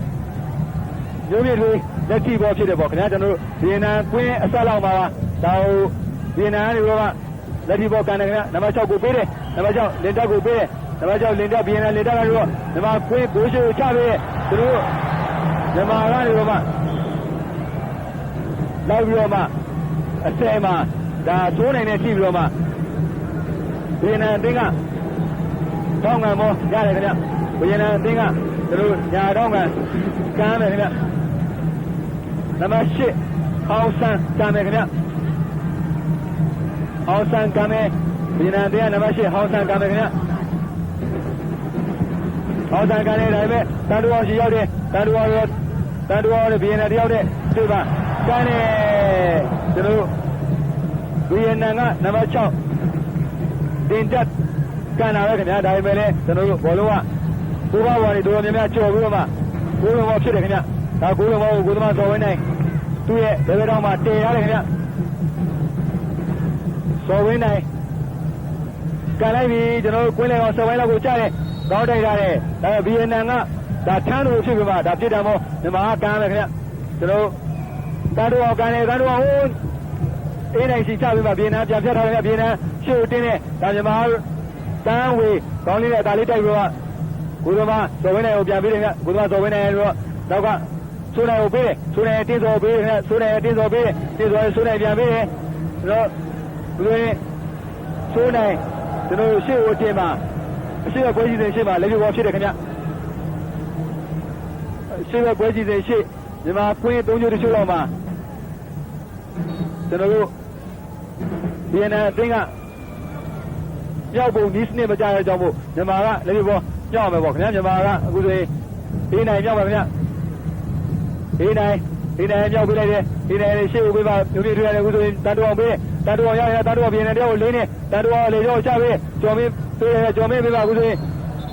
မျိုးမြင့်တွေ လက်ထိဘောဖြစ်တယ်ပေါ့ခင်ဗျာကျွန်တော်တို့ဗီယက်နမ်ကွင်းအဆက်လောက်မှာပါဒါဟိုဗီယက်နမ်ကနေတော့လက်ထိဘောကန်တယ်ခင်ဗျာနံပါတ်6ကိုပေးတယ်နံပါတ်6လင်တက်ကိုပေးတယ်နံပါတ်6လင်တက်ဗီယက်နမ်လင်တက်ကတော့မြန်မာကွင်းကိုရှိကိုချပေးတယ်သူတို့မြန်မာကနေတော့မှလောက်ပြီးတော့မှအစဲမှာဒါသိုးနိုင်တဲ့ထိပြီးတော့မှဗီယက်နမ်အသင်းကတောင်းငံမောရတယ်ခင်ဗျဗီယက်နမ်အသင်းကသူတို့ညာတောင်းငံကမ်းတယ်ခင်ဗျနံပါတ်8အောင်ဆန်းကမ်းတယ်ခင်ဗျအောင်ဆန်းကမ်းတယ်ဗီယက်နမ်အသင်းကနံပါတ်8အောင်ဆန်းကမ်းတယ်ခင်ဗျအောင်ဆန်းကမ်းတယ်ဒါပေမဲ့တန်တူအောင်ရှိရောက်တယ်တန်တူအောင်ဗီယက်နမ်တယောက်တဲ့ဒီပါကမ်းတယ်သူတို့ဗီယက်နမ်ကနံပါတ်6တင်တက်ကန်လာပဲခင်ဗျာဒါပေမဲ့လည်းကျွန်တော်တို့ဘောလုံးကကိုးပါးဝါနေတော်များများကြော်ပြီးတော့မှကိုးလုံးဘောဖြစ်တယ်ခင်ဗျာဒါကိုးလုံးဘောကိုကိုသမားစော်ဝင်းနိုင်သူ့ရဲ့ဘယ်ဘက်တော့မှတည်ရတယ်ခင်ဗျာစော်ဝင်းနိုင်ကန်လိုက်ပြီကျွန်တော်တို့ကွင်းလေကောင်စော်ဝင်းလောက်ကိုကြားတယ်ကောင်းတိုက်ရတယ်ဒါပေမဲ့ဗီယက်နမ်ကဒါထမ်းလို့ဖြစ်ပြီးမှဒါဖြစ်တယ်မို့မြန်မာကကန်မယ်ခင်ဗျာကျွန်တော်တာတူအောင်ကန်တယ်တာတူအောင်အေးနိုင်စီချပြီးမှဗီယက်နမ်ပြန်ဖြတ်ထားတယ်ဗီယက်နမ်ရှေ့ကိုတင်းတယ်ဒါမြန်မာတန်းဝေကောင်းလေးနဲ့ဒါလေးတိုက်ပြီးတော့ကိုသမားစော်ဝင်းနိုင်ကိုပြန်ပေးတယ်ခင်ဗျကိုသမားစော်ဝင်းနိုင်ရောနောက်ကဆိုးနိုင်ကိုပေးတယ်ဆိုးနိုင်တင်းစော်ပေးတယ်ခင်ဗျဆိုးနိုင်တင်းစော်ပေးတယ်တင်းစော်ဆိုးနိုင်ပြန်ပေးတယ်ဆိုတော့ဘယ်လိုလဲဆိုးနိုင်ကျွန်တော်ရှေ့ကိုတင်မှာအရှေ့ကပွဲကြီးစဉ်ရှေ့မှာလက်ပြဘောဖြစ်တယ်ခင်ဗျရှေ့ကပွဲကြီးစဉ်ရှေ့မြန်မာကွင်း3ချိုးတချို့လောက်မှာကျွန်တော်တို့ဗီယက်နမ်အသင်းကမြောက်ပုံနီးစနစ်မကြရကြောင်းမို့မြန်မာကလက်ပြဘောညောက်မယ်ပေါ့ခင်ဗျာမြန်မာကအခုဆိုရင်အေးနိုင်မြောက်ပါခင်ဗျာအေးနိုင်မြောက်ပေးလိုက်တယ်အေးနိုင်ရှေ့ကိုပေးပါမြို့ပြထွက်ရတယ်အခုဆိုရင်တန်တူအောင်ပေးတန်တူအောင်ရရတန်တူအောင်ဗီယက်နမ်တယောက်ကိုလင်းနေတန်တူအောင်လေကြောချပေးကျော်မင်းပေးရကျော်မင်းပေးပါအခုဆိုရင်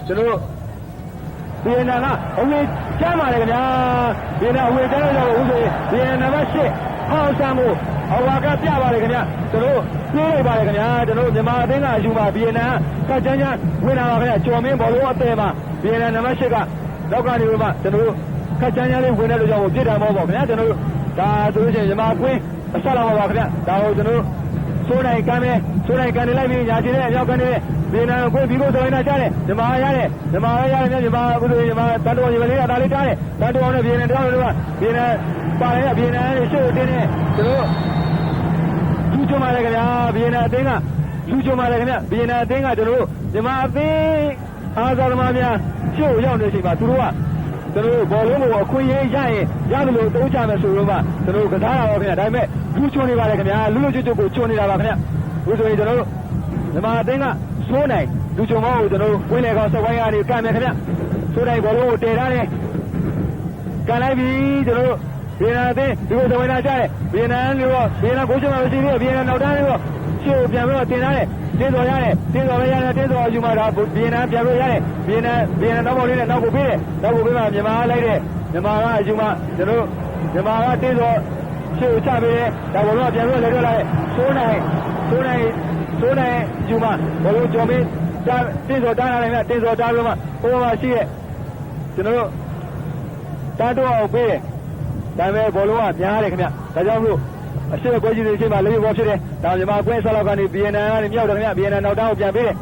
ကျွန်တော်တို့ဗီယက်နမ်ကအဝေးကျမ်းပါတယ်ခင်ဗျာဗီယက်နမ်အဝေးကျမ်းလို့အခုဆိုရင်ဗီယက်နမ်နံပါတ်8ဟောင်းဆန်းမို့ဟောဝါကပြပါတယ်ခင်ဗျာကျွန်တော်ပြေးလိုက်ပါတယ်ခင်ဗျာကျွန်တော်မြန်မာအသင်းကအယူပါဗီယက်နမ်ကချမ်းချမ်းဝင်လာပါခင်ဗျာကျော်မင်းဘောလုံးအသေးမှာဗီယက်နမ်နံပါတ်8ကနောက်ကနေမှကျွန်တော်ကချမ်းချမ်းလေးဝင်တဲ့လူကြောင့်ပြစ်တာမဟုတ်ပါခင်ဗျာကျွန်တော်ဒါဆိုလို့ရှိရင်မြန်မာကွင်းအဆက်လာပါခင်ဗျာဒါကိုကျွန်တော်ဆိုးနိုင်ကန်နေလိုက်ပြီးညာချင်တဲ့အရောက်ကန်နေဗီယက်နမ်ကိုပြီးဖို့ဆိုရင်ကြားတယ်မြန်မာရတယ်မြန်မာအခုဆိုရင်မြန်မာတန်တော်ရေလေးကဒါလေးကြားတယ်တန်တော်နဲ့ဗီယက်နမ်တောင်းလို့ကဗီယက်နမ်ပါတယ်ဗီယက်နမ်နဲ့ရှေ့ကိုတင်းနေကျွန်တော်လူချုံပါလေခင်ဗျာဗီယက်နမ်အသင်းကလူချုံပါလေခင်ဗျာဗီယက်နမ်အသင်းကကျွန်တော်မြန်မာအသင်းအားစားသမားများရှေ့ကိုရောက်နေချိန်မှာသူတို့ကကျွန်တော်ဘောလုံးကိုအခွင့်အရေးရရင်ရတယ်လို့တုံးချမယ်ဆိုတော့မှကျွန်တော်ကစားတာပါခင်ဗျာဒါပေမဲ့လူချုံနေပါလေခင်ဗျာလူကျွတ်ကိုချုံနေတာပါခင်ဗျာအခုဆိုရင်ကျွန်တော်မြန်မာအသင်းကဆိုးနိုင်လူချုံမောကိုကျွန်တော်ဝင်းလေကောင်စက်ဝိုင်းကနေကန်မယ်ခင်ဗျာဆိုးနိုင်ဘောလုံးကိုတည်ထားတယ်ကန်လိုက်ပြီကျွန်တော်ဗီယက်နမ်အသင်းဒီကိုစက်ဝိုင်းလာကြတယ်ဗီယက်နမ်ကိုချုံမှာမရှိသေးဘူးဗီယက်နမ်နောက်တန်းလေးကိုရှေ့ကိုပြန်ပြီးတော့တင်ထားတယ်တင်းစော်ရတယ်တင်းစော်ယူမှာဒါဗီယက်နမ်ပြန်လို့ရတယ်ဗီယက်နမ်နောက်ပေါ်လေးနဲ့နောက်ကိုပေးတယ်နောက်ကိုပေးမှမြန်မာလိုက်တယ်မြန်မာကအယူမှာကျွန်တော်မြန်မာကတင်းစော်ရှေ့ကိုချပေးတယ်ဒါဘောလုံးကပြန်ပြီးလဲထွက်လာတယ်ဆိုးနိုင်ယူမှာဘောလုံးကျော်မင်းတင်းစော်တားလာတယ်ခင်ဗျတင်းစော်တားပြီးမှဟိုမှာရှိရဲ့ကျွန်တော်တားတော့အောင်ပေးတယ်ဒါပေမဲ့ဘောလုံးကများတယ်ခင်ဗျဒါကြောင့်မို့အရှိပွဲကြီးတွေချိန်မှာလေးဘောဖြစ်တယ်ဒါမြန်မာကွင်းဆက်လောက်ကနေဗီယက်နမ်ကနေမြောက်တယ်ခင်ဗျဗီယက်နမ်နောက်တန်းကိုပြန်ပေးတယ်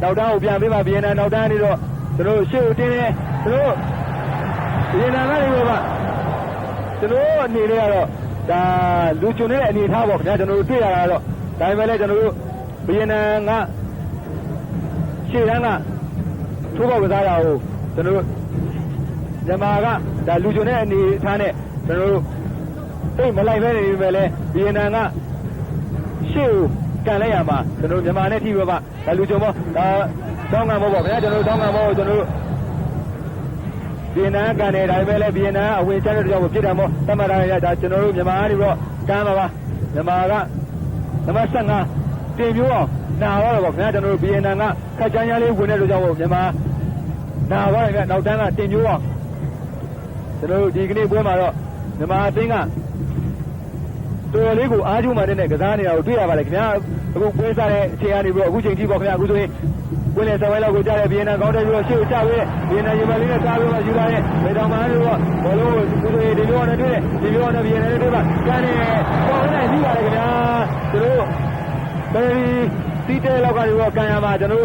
နောက်တန်းကိုပြန်ပေးမှဗီယက်နမ်နောက်တန်းနေတော့ကျွန်တော်ရှေ့ကိုတင်းတယ်ကျွန်တော်ဗီယက်နမ်ကနေတော့ကျွန်တော်အနေနဲ့ကတော့ဒါလူချုံနေတဲ့အနေထားပေါ့ခင်ဗျကျွန်တော်တို့တွေ့ရတာတော့ဒါပေမဲ့လည်းကျွန်တော်တို့ဗီယက်နမ်ကရှေ့တန်းကထိုးပေါက်ကစားတာကိုကျွန်တော်တို့မြန်မာကဒါလူချုံတဲ့အနေထားနဲ့ကျွန်တော်တို့အိတ်မလိုက်ပဲနေပြီပဲလေဗီယက်နမ်ကရှေ့ကိုကန်လိုက်ရမှာကျွန်တော်မြန်မာနဲ့ထိပဲပါဒါလူချုံမောဒါတောင်းငံမောပေါ့ခင်ဗျာကျွန်တော်တောင်းငံမောကိုကျွန်တော်တို့ဗီယက်နမ်ကန်နေဒါပေမဲ့လည်းဗီယက်နမ်အဝင်ချတဲ့ကြောင့်ဖြစ်တာမောသတ်မှတ်ရတာကျွန်တော်တို့မြန်မာကနေပြီးတော့ကန်ပါပါမြန်မာကနံပါတ်15တင်မျိုးအောင်နာတော့ပေါ့ခင်ဗျာကျွန်တော်တို့ဗီယက်နမ်ကခက်ချမ်းချမ်းလေးဝင်တဲ့ကြောင့်မြန်မာနာပါခင်ဗျာနောက်တန်းကတင်မျိုးအောင်ကျွန်တော်တို့ဒီကနေ့ပွဲမှာတော့မြန်မာအသင်းက တော်တော်လေးကိုအားကျိုးမှတဲ့ကစားနေတာကိုတွေ့ရပါတယ်ခင်ဗျာအခုပွဲစားတဲ့အခြေအနေပြီးတော့အခုချိန်ထိပေါ့ခင်ဗျာအခုဆိုရင်ဝင်းလေဆက်ဝဲလောက်ကိုကြားတဲ့ဗီယက်နမ်ကောင်းတဲ့ပြီးတော့ရှေ့ကိုချပေးဗီယက်နမ်ရေမလေးနဲ့စားပြီးတော့ယူလာတဲ့မေတောင်မန်းတို့ကဘောလုံးကိုအခုဆိုရင်ဒီလိုနဲ့တွေ့တယ်ဒီလိုနဲ့ဗီယက်နမ်နဲ့တွေ့ပါကန်နေပေါ်နေပြီးပါတယ်ခင်ဗျာသူတို့ဘယ်ဒီတဲလောက်ကနေတော့ကန်ရမှာကျွန်တော်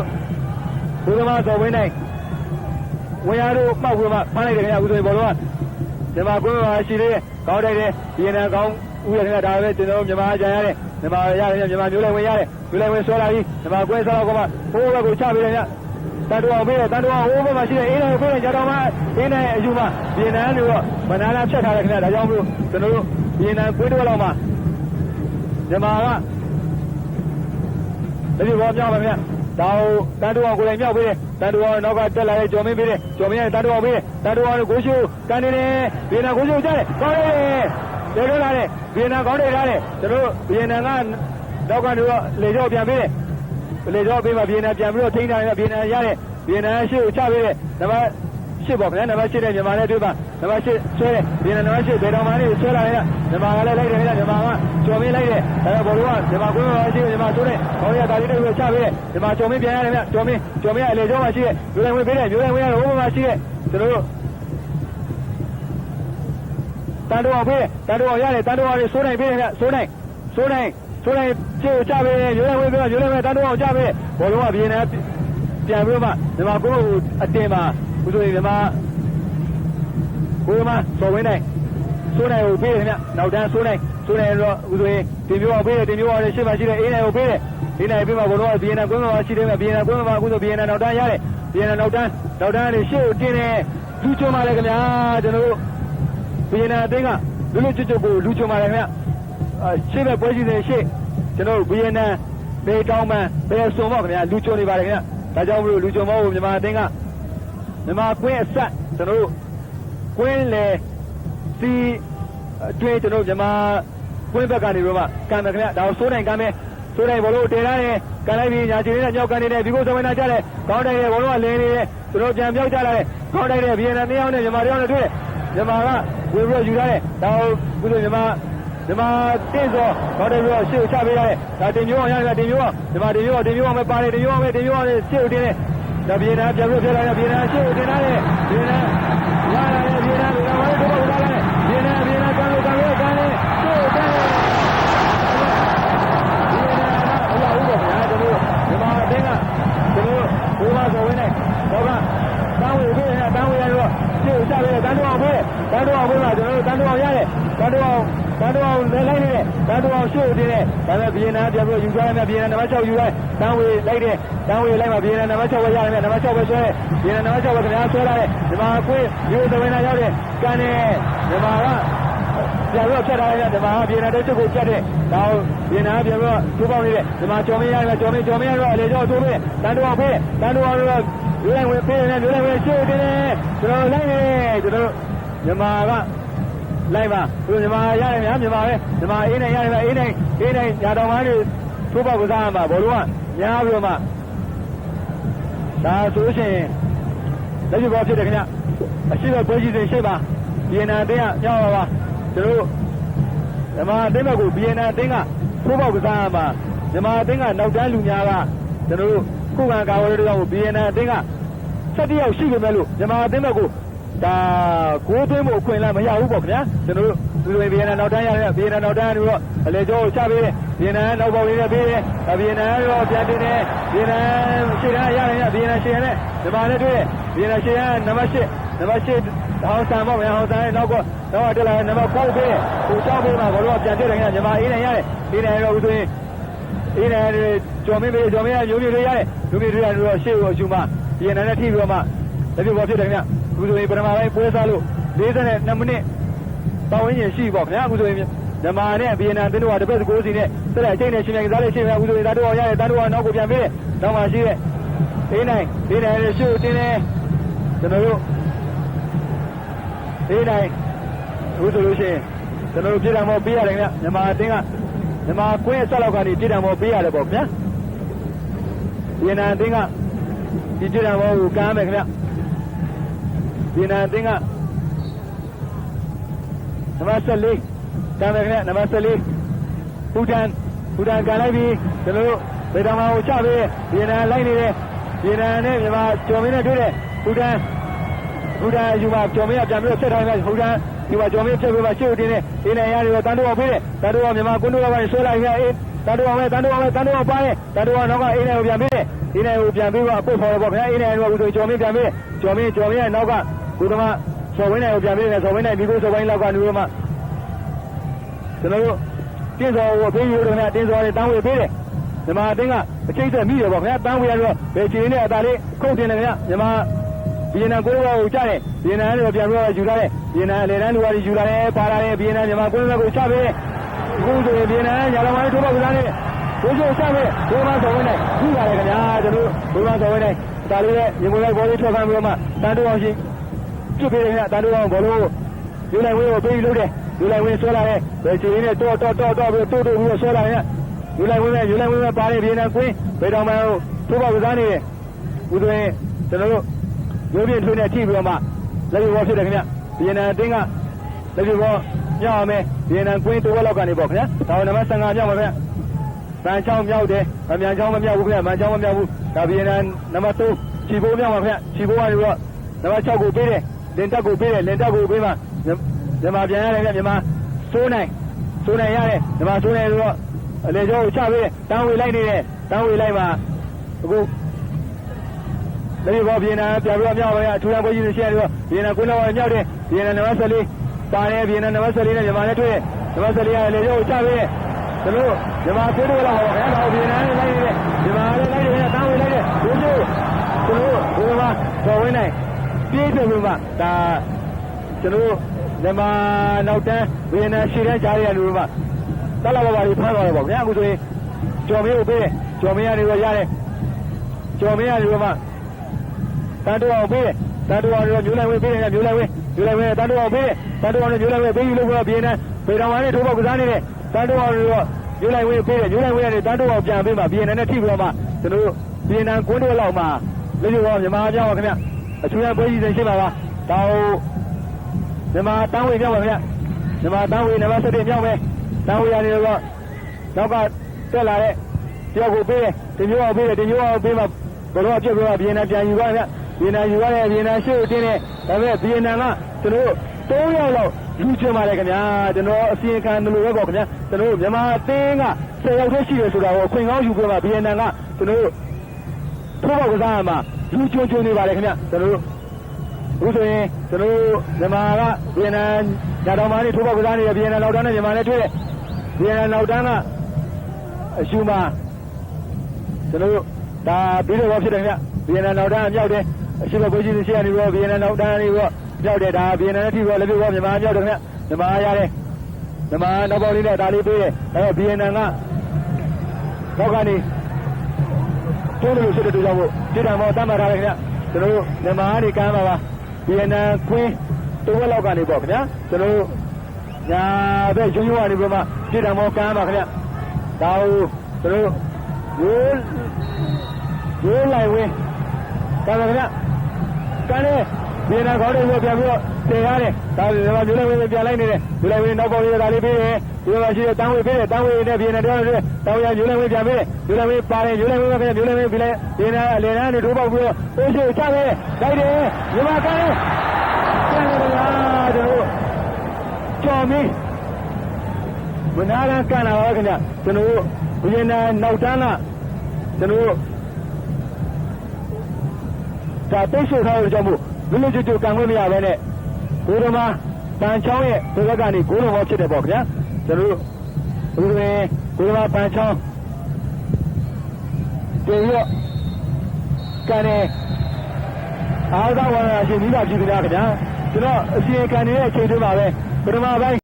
တို့ဘုရားမစော်ဝင်းနိုင်ဝင်ရတို့ပောက်ဝင်မှဖမ်းလိုက်တယ်ခင်ဗျာအခုဆိုရင်ဘောလုံးကမြန်မာကွင်းမှာရှိသေးတယ်ကောင်းတိုက်တယ်ဗီယက်နမ်ကောင်းဦးရခင်ဗျာဒါပဲကျွန်တော်တို့မြန်မာကြံရတယ်မြန်မာရတယ်မြန်မာမျိုးလိုက်ဝင်ရတယ်မျိုးလိုက်ဝင်ဆွဲလာပြီးမြန်မာကွင်းစားတော့ကမှဟိုးဘက်ကိုချပေးတယ်ဗျတန်တူအောင်ပေးတယ်တန်တူအောင်ဟိုးဘက်မှာရှိတဲ့အေးနိုင်ကိုကြတော့မှအေးနိုင်အယူမှာဗီယက်နမ်တို့ကဘနာနာဖြတ်ထားတယ်ခင်ဗျာဒါကြောင့်မလို့ကျွန်တော်တို့ဗီယက်နမ်ကွင်းတစ်ဝက်လောက်မှာမြန်မာကဒီဘောပြောင်းပါဗျာဒါတန်တူအောင်ကိုလည်းမြောက်ပေးတယ်တန်တူအောင်နောက်ကတက်လာတဲ့ကျော်မင်းပေးတယ်ကျော်မင်းကတန်တူအောင်ပေးတယ်တန်တူအောင်ကိုရှိုးကန်နေတယ်ဗီယက်နမ်ကိုရှိုးကြားတယ်ကောင်းတယ်လေလွတ်လာတယ်ဗီယက်နမ်ကောင်းတယ်လားတဲ့ကျွန်တော်ဗီယက်နမ်ကနောက်ကနေတော့လေကြောပြန်ပေးတယ်လေကြောပေးမှဗီယက်နမ်ပြန်ပြီးတော့ထိန်းထားတယ်ဗီယက်နမ်ရတယ်ဗီယက်နမ်ရှေ့ကိုချပေးတယ်နံပါတ်8ပေါ့ဗျာနံပါတ်8တဲ့မြန်မာနဲ့တွေ့ပါနံပါတ်8ဆွဲတယ်ဗီယက်နမ်နံပါတ်8ဘယ်တော်မှလည်းဆွဲလာတယ်မြန်မာကလည်းလိုက်တယ်မြန်မာကကျော်မင်းလိုက်တယ်ဒါတော့ဘောလုံးကမြန်မာကွင်းမှာရှိမြန်မာဆိုတဲ့ခေါင်းရတာလေးတွေချပေးတယ်မြန်မာကျော်မင်းပြန်ရတယ်ဗျကျော်မင်းအလေကြောမှာရှိတယ်မျိုးလိုက်ဝင်ပေးတယ်မျိုးလိုက်ဝင်ရဟိုမှာရှိတယ်ကျွန်တော်တို့တန်တော်အောင်ပေးတယ်တန်တော်အောင်ရတယ်တန်တော်အောင်စိုးနိုင်ပေးတယ်ဗျစိုးနိုင်ရှေ့ကိုချပေးတယ်မျိုးလိုက်ဝင်ပေးတယ်မျိုးလိုက်ဝင်တန်တော်အောင်ချပေးတယ်ဘောလုံးကပြင်းနေပြန်ပြီးတော့မှမြန်မာကွင်းကိုအတင်မှာဘုဆိုရင်မြန်မာကိုမစော်ဝင်းနိုင်စိုးနိုင်ကိုပေးတယ်ဗျနောက်တန်းစိုးနိုင်တော့ဘုဆိုရင်တင်မျိုးအောင်ပေးတယ်တင်မျိုးအောင်ရှေ့မှာရှိတဲ့အေးနိုင်ကိုပေးတယ်အေးနိုင်ပေးမှာဘောလုံးကဗီယက်နမ်ကွင်းမှာရှိတယ်ဗျဗီယက်နမ်ကွင်းမှာအခုဆိုဗီယက်နမ်နောက်တန်းရတယ်ဗီယက်နမ်နောက်တန်းကနေရှေ့ကိုတင်တယ်လူချုံပါလေခင်ဗျာကျွန်တော်တို့ဗီယက်နမ်အသင်းကလူချွတ်ကိုလူချုံပါလေခင်ဗျရှေ့ဘက်ပွဲရှိတဲ့ရှေ့ကျွန်တော်တို့ဗီယက်နမ်ဘေးတောင်းမှန်ဘယ်စုံပေါ့ခင်ဗျာလူချုံနေပါလေခင်ဗျဒါကြောင့်မလို့လူချုံမောကိုမြန်မာအသင်းကမြန်မာကွင်းအဆက်ကျွန်တော်တို့ကွင်းလေစီအတွင်းကျွန်တော်မြန်မာကွင်းဘက်ကနေပြီးတော့မှကန်မယ်ခင်ဗျဒါကိုစိုးနိုင်ကန်မယ်စိုးနိုင်ဘောလုံးတင်လာတယ်ကန်လိုက်ပြီးညာချီနေတဲ့မြောက်ကန်နေတဲ့ဒီကိုစဝင်းနာကြတယ်ကောင်းတိုက်တဲ့ဘောလုံးကလင်းနေတယ်ကျွန်တော်ကြံပြောက်ကြလာတယ်ကောင်းတိုက်တဲ့ဗီယက်နမ်တယောက်နဲ့မြန်မာတယောက်နဲ့တွေ့တယ်မြန်မာကဝင်ပြီးတော့ယူထားတယ်ဒါကိုဘုလိုမြန်မာတင်းစောကောင်းတိုက်ပြီးတော့ရှေ့ကိုချပေးရတယ်ဒါတင်မျိုးအောင်ရတယ်တင်မျိုးအောင်မြန်မာတင်မျိုးအောင်ပဲပါတယ်တင်မျိုးအောင်ရှေ့ကိုတင်တယ်ဒါဗီယက်နမ်ပြန်ပြီးပြလာတယ်ဗီယက်နမ်ရှေ့ကိုတင်လာတယ်ဗီယက်နမ်ရလာတယ်ဗီယက်နမ်ကတော့ဘာလို့တော့လာလဲဗီယက်နမ်ကန်လို့ရှေ့ကိုတင်တယ်ဗီယက်နမ်အလားဦးတော့ဗျာကျွန်တော်မြန်မာအတင်းကကျွန်တော်ဘိုးမဆိုဝင်နေတော့ကတန်းဝေပေးတယ်တန်းဝေရတော့ရှေ့ကိုချပေးတယ်တန်းတော့အောင်ပေးမှာကျွန်တော်တန်းတော့အောင်ရတယ်တန်းတော့အောင်လဲလိုက်နေတယ်တန်းတော့အောင်ရှေ့ကိုတင်တယ်ဒါပေမဲ့ဗီယက်နမ်ပြန်ပြီးယူသွားတယ်ဗီယက်နမ်နံပါတ်6ယူလိုက်တန်းဝေလိုက်တယ်တန်းဝေလိုက်မှဗီယက်နမ်နံပါတ်6ပဲရတယ်နံပါတ်6ပဲဆွဲဗီယက်နမ်နံပါတ်6ပဲခင်ဗျာဆွဲလာတယ်မြန်မာကွင်းရိုးသဝင်းနာရောက်တယ်ကန်တယ်မြန်မာကပြန်ပြီးဖြတ်ထားတယ်ဒီမှာဗီယက်နမ်တက်ချုပ်ကိုဖြတ်တယ်ဒါဗီယက်နမ်ပြန်ပြီးထိုးပေါက်နေတယ်ဒီမှာကျော်မင်းရတယ်ကျော်မင်းရတော့အလေကျော်ထိုးပေးတန်းတော့အောင်ပေးတန်းတော့အောင်တော့လူလိုက်ဝင်ပေးတယ်လူလိုက်ဝင်ရှေ့တင်တယ်ကျွန်တော်လိုက်နေကျွန်တော်မြန်မာကလိုက်ပါသူမြန်မာရတယ်များမြန်မာပဲမြန်မာအေးနိုင်ရတယ်အေးနိုင်ညာတော်မန်းတွေထိုးပေါက်ကစားမှာဘောလုံးကညားပြီးတော့မှဒါဆိုရှင်လက်ရှိဘောဖြစ်တယ်ခင်ဗျအရှိဘပွဲကြီးစဉ်ရှိပါဗီယက်နမ်အသင်းကညောင်းပါကျွန်တော်မြန်မာအသင်းဘက်ကိုဗီယက်နမ်အသင်းကထိုးပေါက်ကစားမှာမြန်မာအသင်းကနောက်တန်းလူများကကျွန်တော်တို့ခုခံကာဝယ်တွေတော့ဗီယက်နမ်အသင်းက7ယောက်ရှိပေမဲ့လို့မြန်မာအသင်းဘက်ကိုဒါကိုးသွင်းမှုအခွင့်အလမ်းမရဘူးပေါ့ခင်ဗျာကျွန်တော်တို့ဒီလိုဗီယက်နမ်နောက်တန်းရတယ်ဗီယက်နမ်နောက်တန်းကတော့အလေကျော်ကိုချပေးတယ်ဗီယက်နမ်နောက်ပေါက်လေးနဲ့ပေးတယ်ဗီယက်နမ်ကတော့ပြန်တင်တယ်ဗီယက်နမ်ရှေ့တန်းရတယ်ဗီယက်နမ်ရှေ့နဲ့မြန်မာနဲ့တွေ့တယ်ဗီယက်နမ်ရှေ့ကနံပါတ်8ဟောင်းဆန်ပေါ့ဗျာဟောင်းဆန်ရဲ့နောက်တက်လာနံပါတ်9ပေးတယ်ဟို6ပေးမှာဘောလုံးကပြန်တက်တယ်ခင်ဗျာမြန်မာအေးနိုင်ရတယ်အေးနိုင်တော့ဦးသွင်းအေးနိုင်ကျော်မင်းပေးကျော်မင်းကမျိုးမျိုးတွေရတယ်မျိုးမျိုးတွေရတော့ရှေ့ကိုအရှုံးမှာဗီယက်နမ်နဲ့ထိပြီးတော့မှလက်ပြဘောဖြစ်တယ်ခင်ဗျာအခုဆိုရင်ပထမပိုင်းပွဲစားလို့42မိနစ်ပတ်ဝန်းကျင်ရှိပေါ့ခင်ဗျာအခုဆိုရင်မြန်မာနဲ့ဗီယက်နမ်တင်းတို့ကတစ်ပတ်စကိုးစီနဲ့ဆက်တဲ့အချိန်နဲ့ရှင်မြန်ကစားလေးရှိမယ်အခုဆိုရင်ဒါတို့အောင်ရတယ်ဒါတို့ကနောက်ကိုပြန်ပေးတယ်နောက်မှရှိတဲ့အေးနိုင်ရှေ့ကိုတင်းတယ်ကျွန်တော်တို့အေးနိုင်အခုဆိုလို့ရှိရင်ကျွန်တော်တို့ပြည်တော်မောပေးရတယ်ခင်ဗျမြန်မာအတင်းကမြန်မာကွင်းအဆက်လောက်ကနေပြည်တော်မောပေးရတယ်ပေါ့ခင်ဗျာဗီယက်နမ်အတင်းကဒီပြည်တော်မောကိုကမ်းမယ်ခင်ဗျဗီယက်နမ်အသင်းကနံပါတ်14တမ်းမယ်ခင်ဗျနံပါတ်14 ဘူတန်ကန်လိုက်ပြီးကျွန်တော်တို့ဗေဒမာကိုချပေးဗီယက်နမ်လိုက်နေတယ်ဗီယက်နမ်နဲ့မြန်မာကျော်မင်းနဲ့တွေ့တယ်ဘူတန်ယူမှာကျော်မင်းကပြန်ပြီးတော့ဆက်ထားတယ်ဘူတန်ဒီမှာကျော်မင်းဖြတ်ပြီးမှရှေ့ကိုတင်တယ်အင်းနဲ့ရတယ်တော့တန်တိုးအောင်ပေးတယ်တန်တိုးအောင်မြန်မာကွန်းတိုးကပိုင်းဆွဲလိုက်ခဲ့အေးတန်တိုးအောင်ပါတယ်တန်တိုးအောင်ပါတယ်တန်တိုးအောင်နောက်ကအေးနဲ့ကိုပြန်ပေးတယ်အေးနဲ့ကိုပြန်ပြီးတော့အပုတ်ဖော်တော့ပေါ့ခင်ဗျာအေးနဲ့ကဦးဆိုကျော်မင်းပြန်ပေးကျော်မင်းရဲ့နောက်ကကုသမစော်ဝင်းနိုင်ကိုပြန်ပေးတယ်စော်ဝင်းနိုင်ဒီကိုစော်ဝင်းလောက်ကနူတော့မှကျွန်တော်တို့တင်းစော်ကိုပေးယူတော့ခင်ဗျာတင်းစော်တွေတန်းဝေပေးတယ်မြန်မာအတင်းကအချိတ်ဆက်မိတယ်ပေါ့ခင်ဗျာတန်းဝေရတော့ဘယ်ချိန်နဲ့အသာလေးခုတ်တင်တယ်ခင်ဗျာမြန်မာဗီယက်နမ်ကိုယ်ကိုကြားတယ်ဗီယက်နမ်လည်းပြန်ပြီးတော့ယူလာတယ်ဗီယက်နမ်အလေတန်းလူဝါယူလာတယ်ပါလာတယ်ဗီယက်နမ်မြန်မာကိုယ်ကိုချပေးအခုဆိုရင်ဗီယက်နမ်ညာလောင်ပိုင်းထိုးပေါက်ကြတယ်ဘိုးချုပ်ချပေးဘိုးမစော်ဝင်းနိုင်ကြည့်ရတယ်ခင်ဗျာကျွန်တော်ဘိုးမစော်ဝင်းနိုင်ဒါလေးနဲ့ရေမွေးလိုက်ဘောလေးထွက်ဖမ်းပြီးတော့မှတန်တိုးအောင်ရှိပြစ်ပေးတယ်ခင်ဗျာတန်တိုးအောင်ဘောလို့ယူလိုက်ဝင်းကိုပေးလို့တယ်ယူလိုက်ဝင်းဆွဲလာတယ်ဘယ်ချိန်နဲ့တော့ပြီးတော့ဆွဲလာတယ်ယူလိုက်ဝင်းနဲ့ပါတယ်ဗီယက်နမ်ကွင်းဘယ်တော်မှထိုးပေါက်ကြနေတယ်ဦးသွင်းကျွန်တော်တို့ရိုးပြင်းထွေးနဲ့ထိပြီးတော့မှလက်ရဘောဖြစ်တယ်ခင်ဗျဗီယက်နမ်အတင်းကလက်ရဘောမြောက်အောင်မယ်ဗီယက်နမ်ကွင်းတိုးဝက်လောက်ကနေပေါ့ခင်ဗျဒါနံပါတ်15မြောက်ပါခင်ဗျဗန်ချောင်းမြောက်တယ်ဗမြန်ချောင်းမမြောက်ဘူးခင်ဗျဗန်ချောင်းမမြောက်ဘူးဒါဗီယက်နမ်နံပါတ်3ချီဘိုးမြောက်ပါခင်ဗျချီဘိုးကနေတော့နံပါတ်6ကိုပေးတယ်လင်တက်ကိုပေးတယ်လင်တက်ကိုပေးမှမြန်မာပြန်ရတယ်ခင်ဗျမြန်မာစိုးနိုင်ရတယ်မြန်မာစိုးနိုင်တော့အလေကျော်ကိုချပေးတယ်တန်းဝေလိုက်နေတယ်တန်းဝေလိုက်မှအခုလက်ဘောဗီယက်နမ်ပြန်ပြီးတော့မြောက်ပါခင်ဗျအထူးအပွဲကြီးရှင်းရတော့ဗီယက်နမ်ကိုလောက်မြောက်တယ်ဗီယက်နမ်နံပါတ်14ပါတယ်ဗီယက်နမ်နံပါတ်14နဲ့မြန်မာနဲ့တွေ့တယ်နံပါတ်14ကလေကျော်ကိုချပေးတယ်ကျွန်တော်မြန်မာကိုတို့လာတော့ခင်ဗျာဗီယက်နမ်နဲ့လိုက်နေတယ်မြန်မာနဲ့လိုက်နေတယ်တန်းဝေလိုက်တယ်ဘိုးတို့ကျွန်တော်ဘိုးမတော်ဝင်းနိုင်ပြေးတယ်ဘိုးမဒါကျွန်တော်မြန်မာနောက်တန်းဗီယက်နမ်ရှေ့တန်းကြားရလူတို့ကတက်လာပါပါလေးဖမ်းသွားတယ်ပေါ့ခင်ဗျာအခုဆိုရင်ကျော်မင်းကိုပေးတယ်ကျော်မင်းကနေတော့ရတယ်ကျော်မင်းကနေတော့မှတန်တိုးအောင်ပေးတယ်တန်တိုးအောင်မျိုးလိုက်ဝေးပေးတယ်မျိုးလိုက်ဝေးတန်တိုးအောင်ပေးတယ်တန်တိုးအောင်မျိုးလိုက်ဝေးပေးယူလို့ကဗီယက်နမ်ဗေဒဝါနဲ့ထိုးပေါက်ကစားနေတယ်တန်တိုးအောင်တော့မျိုးလိုက်ဝေးပေးတယ်မျိုးလိုက်ဝေးကနေတန်တိုးအောင်ပြန်ပေးမှဗီယက်နမ်နဲ့ထိပြီးတော့မှကျွန်တော်တို့ဗီယက်နမ်ကွန်းတိုးလောက်မှလက်ရောမြန်မာပြောင်းပါခင်ဗျအချူရပွဲကြီးစဉ်ရှိပါပါဒါဟိုမြန်မာတန်းဝေပြောင်းပါခင်ဗျမြန်မာတန်းဝေနံပါတ်7ပြောင်းမယ်တန်းဝေရနေတော့နောက်ကတက်လာတဲ့တယောက်ကိုပေးတယ်တင်မျိုးအောင်ပေးတယ်တင်မျိုးအောင်ပေးမှဘလို့အပြစ်ပြောဗီယက်နမ်ပြန်ယူပါခင်ဗျဗီယက်နမ်ယူရတယ်ဗီယက်နမ်ရှေ့ကိုတင်းတယ်ဒါပေမဲ့ဗီယက်နမ်ကကျွန်တော်တို့3ယောက်လောက်ယူချင်ပါတယ်ခင်ဗျာကျွန်တော်အစီရင်ခံလို့ပဲပေါ့ခင်ဗျာကျွန်တော်တို့မြန်မာအသင်းက10ယောက်တည်းရှိတယ်ဆိုတာကိုအခွင့်ကောင်းယူပြမှာဗီယက်နမ်ကကျွန်တော်တို့ထိုးပေါက်ကစားရမှာယူချွန်နေပါတယ်ခင်ဗျာကျွန်တော်တို့အခုဆိုရင်ကျွန်တော်တို့မြန်မာကဗီယက်နမ်ညာတော်မားနေထိုးပေါက်ကစားနေတယ်ဗီယက်နမ်နောက်တန်းနဲ့မြန်မာနဲ့တွေ့တယ်ဗီယက်နမ်နောက်တန်းကအရှူမှာကျွန်တော်တို့ဒါပြီးတော့ဖြစ်တယ်ခင်ဗျဗီယက်နမ်နောက်တန်းမြောက်တယ်အရှိဘကိုကြီးရှိရနေပြီးတော့ဗီယက်နမ်နောက်တန်းနေပြီးတော့မြောက်တယ်ဒါဗီယက်နမ်နဲ့ထိပြီးတော့လည်းပြီးတော့မြန်မာမြောက်တယ်ခင်ဗျမြန်မာရတယ်မြန်မာနောက်ပေါက်လေးနဲ့ဒါလေးပေးတယ်အဲဗီယက်နမ်ကတော့ကနေတိုးလို့ဖြစ်တဲ့တူကြောင့်မို့ပြည်တော်မောတတ်မှတ်ထားတယ်ခင်ဗျကျွန်တော်တို့မြန်မာကနေကမ်းပါပါဗီယက်နမ်ကွင်းတိုးဝက်လောက်ကနေပေါ့ခင်ဗျကျွန်တော်တို့ညာဘက်ရွှေကနေပြီးမှပြည်တော်မောကမ်းပါခင်ဗျဒါဟိုကျွန်တော်တို့ရိုးလိုက်ဝင်းကမ်းပါခင်ဗျကမ်းလေဗီယက်နမ်ခေါင်းတွေကိုပြန်ပြီးတော့တင်ရတယ်ဒါမြန်မာမျိုးလိုက်ဝင်းပြန်လိုက်နေတယ်မျိုးလိုက်ဝင်းနောက်ပေါက်လေးဒါလေးပေးတယ်ဒီမှာရှိတဲ့တန်းဝေးပေးတယ်တန်းဝေးနဲ့ဗီယက်နမ်တောင်းတယ်တောင်းရမျိုးလိုက်ဝင်းပြန်ပေးတယ်မျိုးလိုက်ဝင်းပါတယ်မျိုးလိုက်ဝင်းပဲမျိုးလိုက်ဝင်းပြီးလဲဗီယက်နမ်အလယ်တန်းနေထိုးပေါက်ပြီးတော့အိုးရှိချခဲ့လိုက်တယ်မြန်မာကမ်းကျန်တယ်လားကျွန်တော်ကျော်မင်းမနာရန်ကန်လာပါခင်ဗျကျွန်တော်ဗီယက်နမ်နောက်တန်းကကျွန်တော်ဒါတိတ်ဆိုထားတဲ့ကြောင့်မို့လူလူကျွတ်ကန်ခွင့်မရဘဲနဲ့ဘိုးတော်မပန်ချောင်းရဲ့ဘက်ကနေဂိုးလုံးဟောဖြစ်တယ်ပေါ့ခင်ဗျာကျွန်တော်ဘိုးတော်ဘိုးတော်ပန်ချောင်းပြေရောကနေအားသာဝါဒရှင်မိဘပြည်သူများခင်ဗျာကျွန်တော်အစီအကံနေတဲ့အချိန်တွေမှာပဲပထမပိုင်း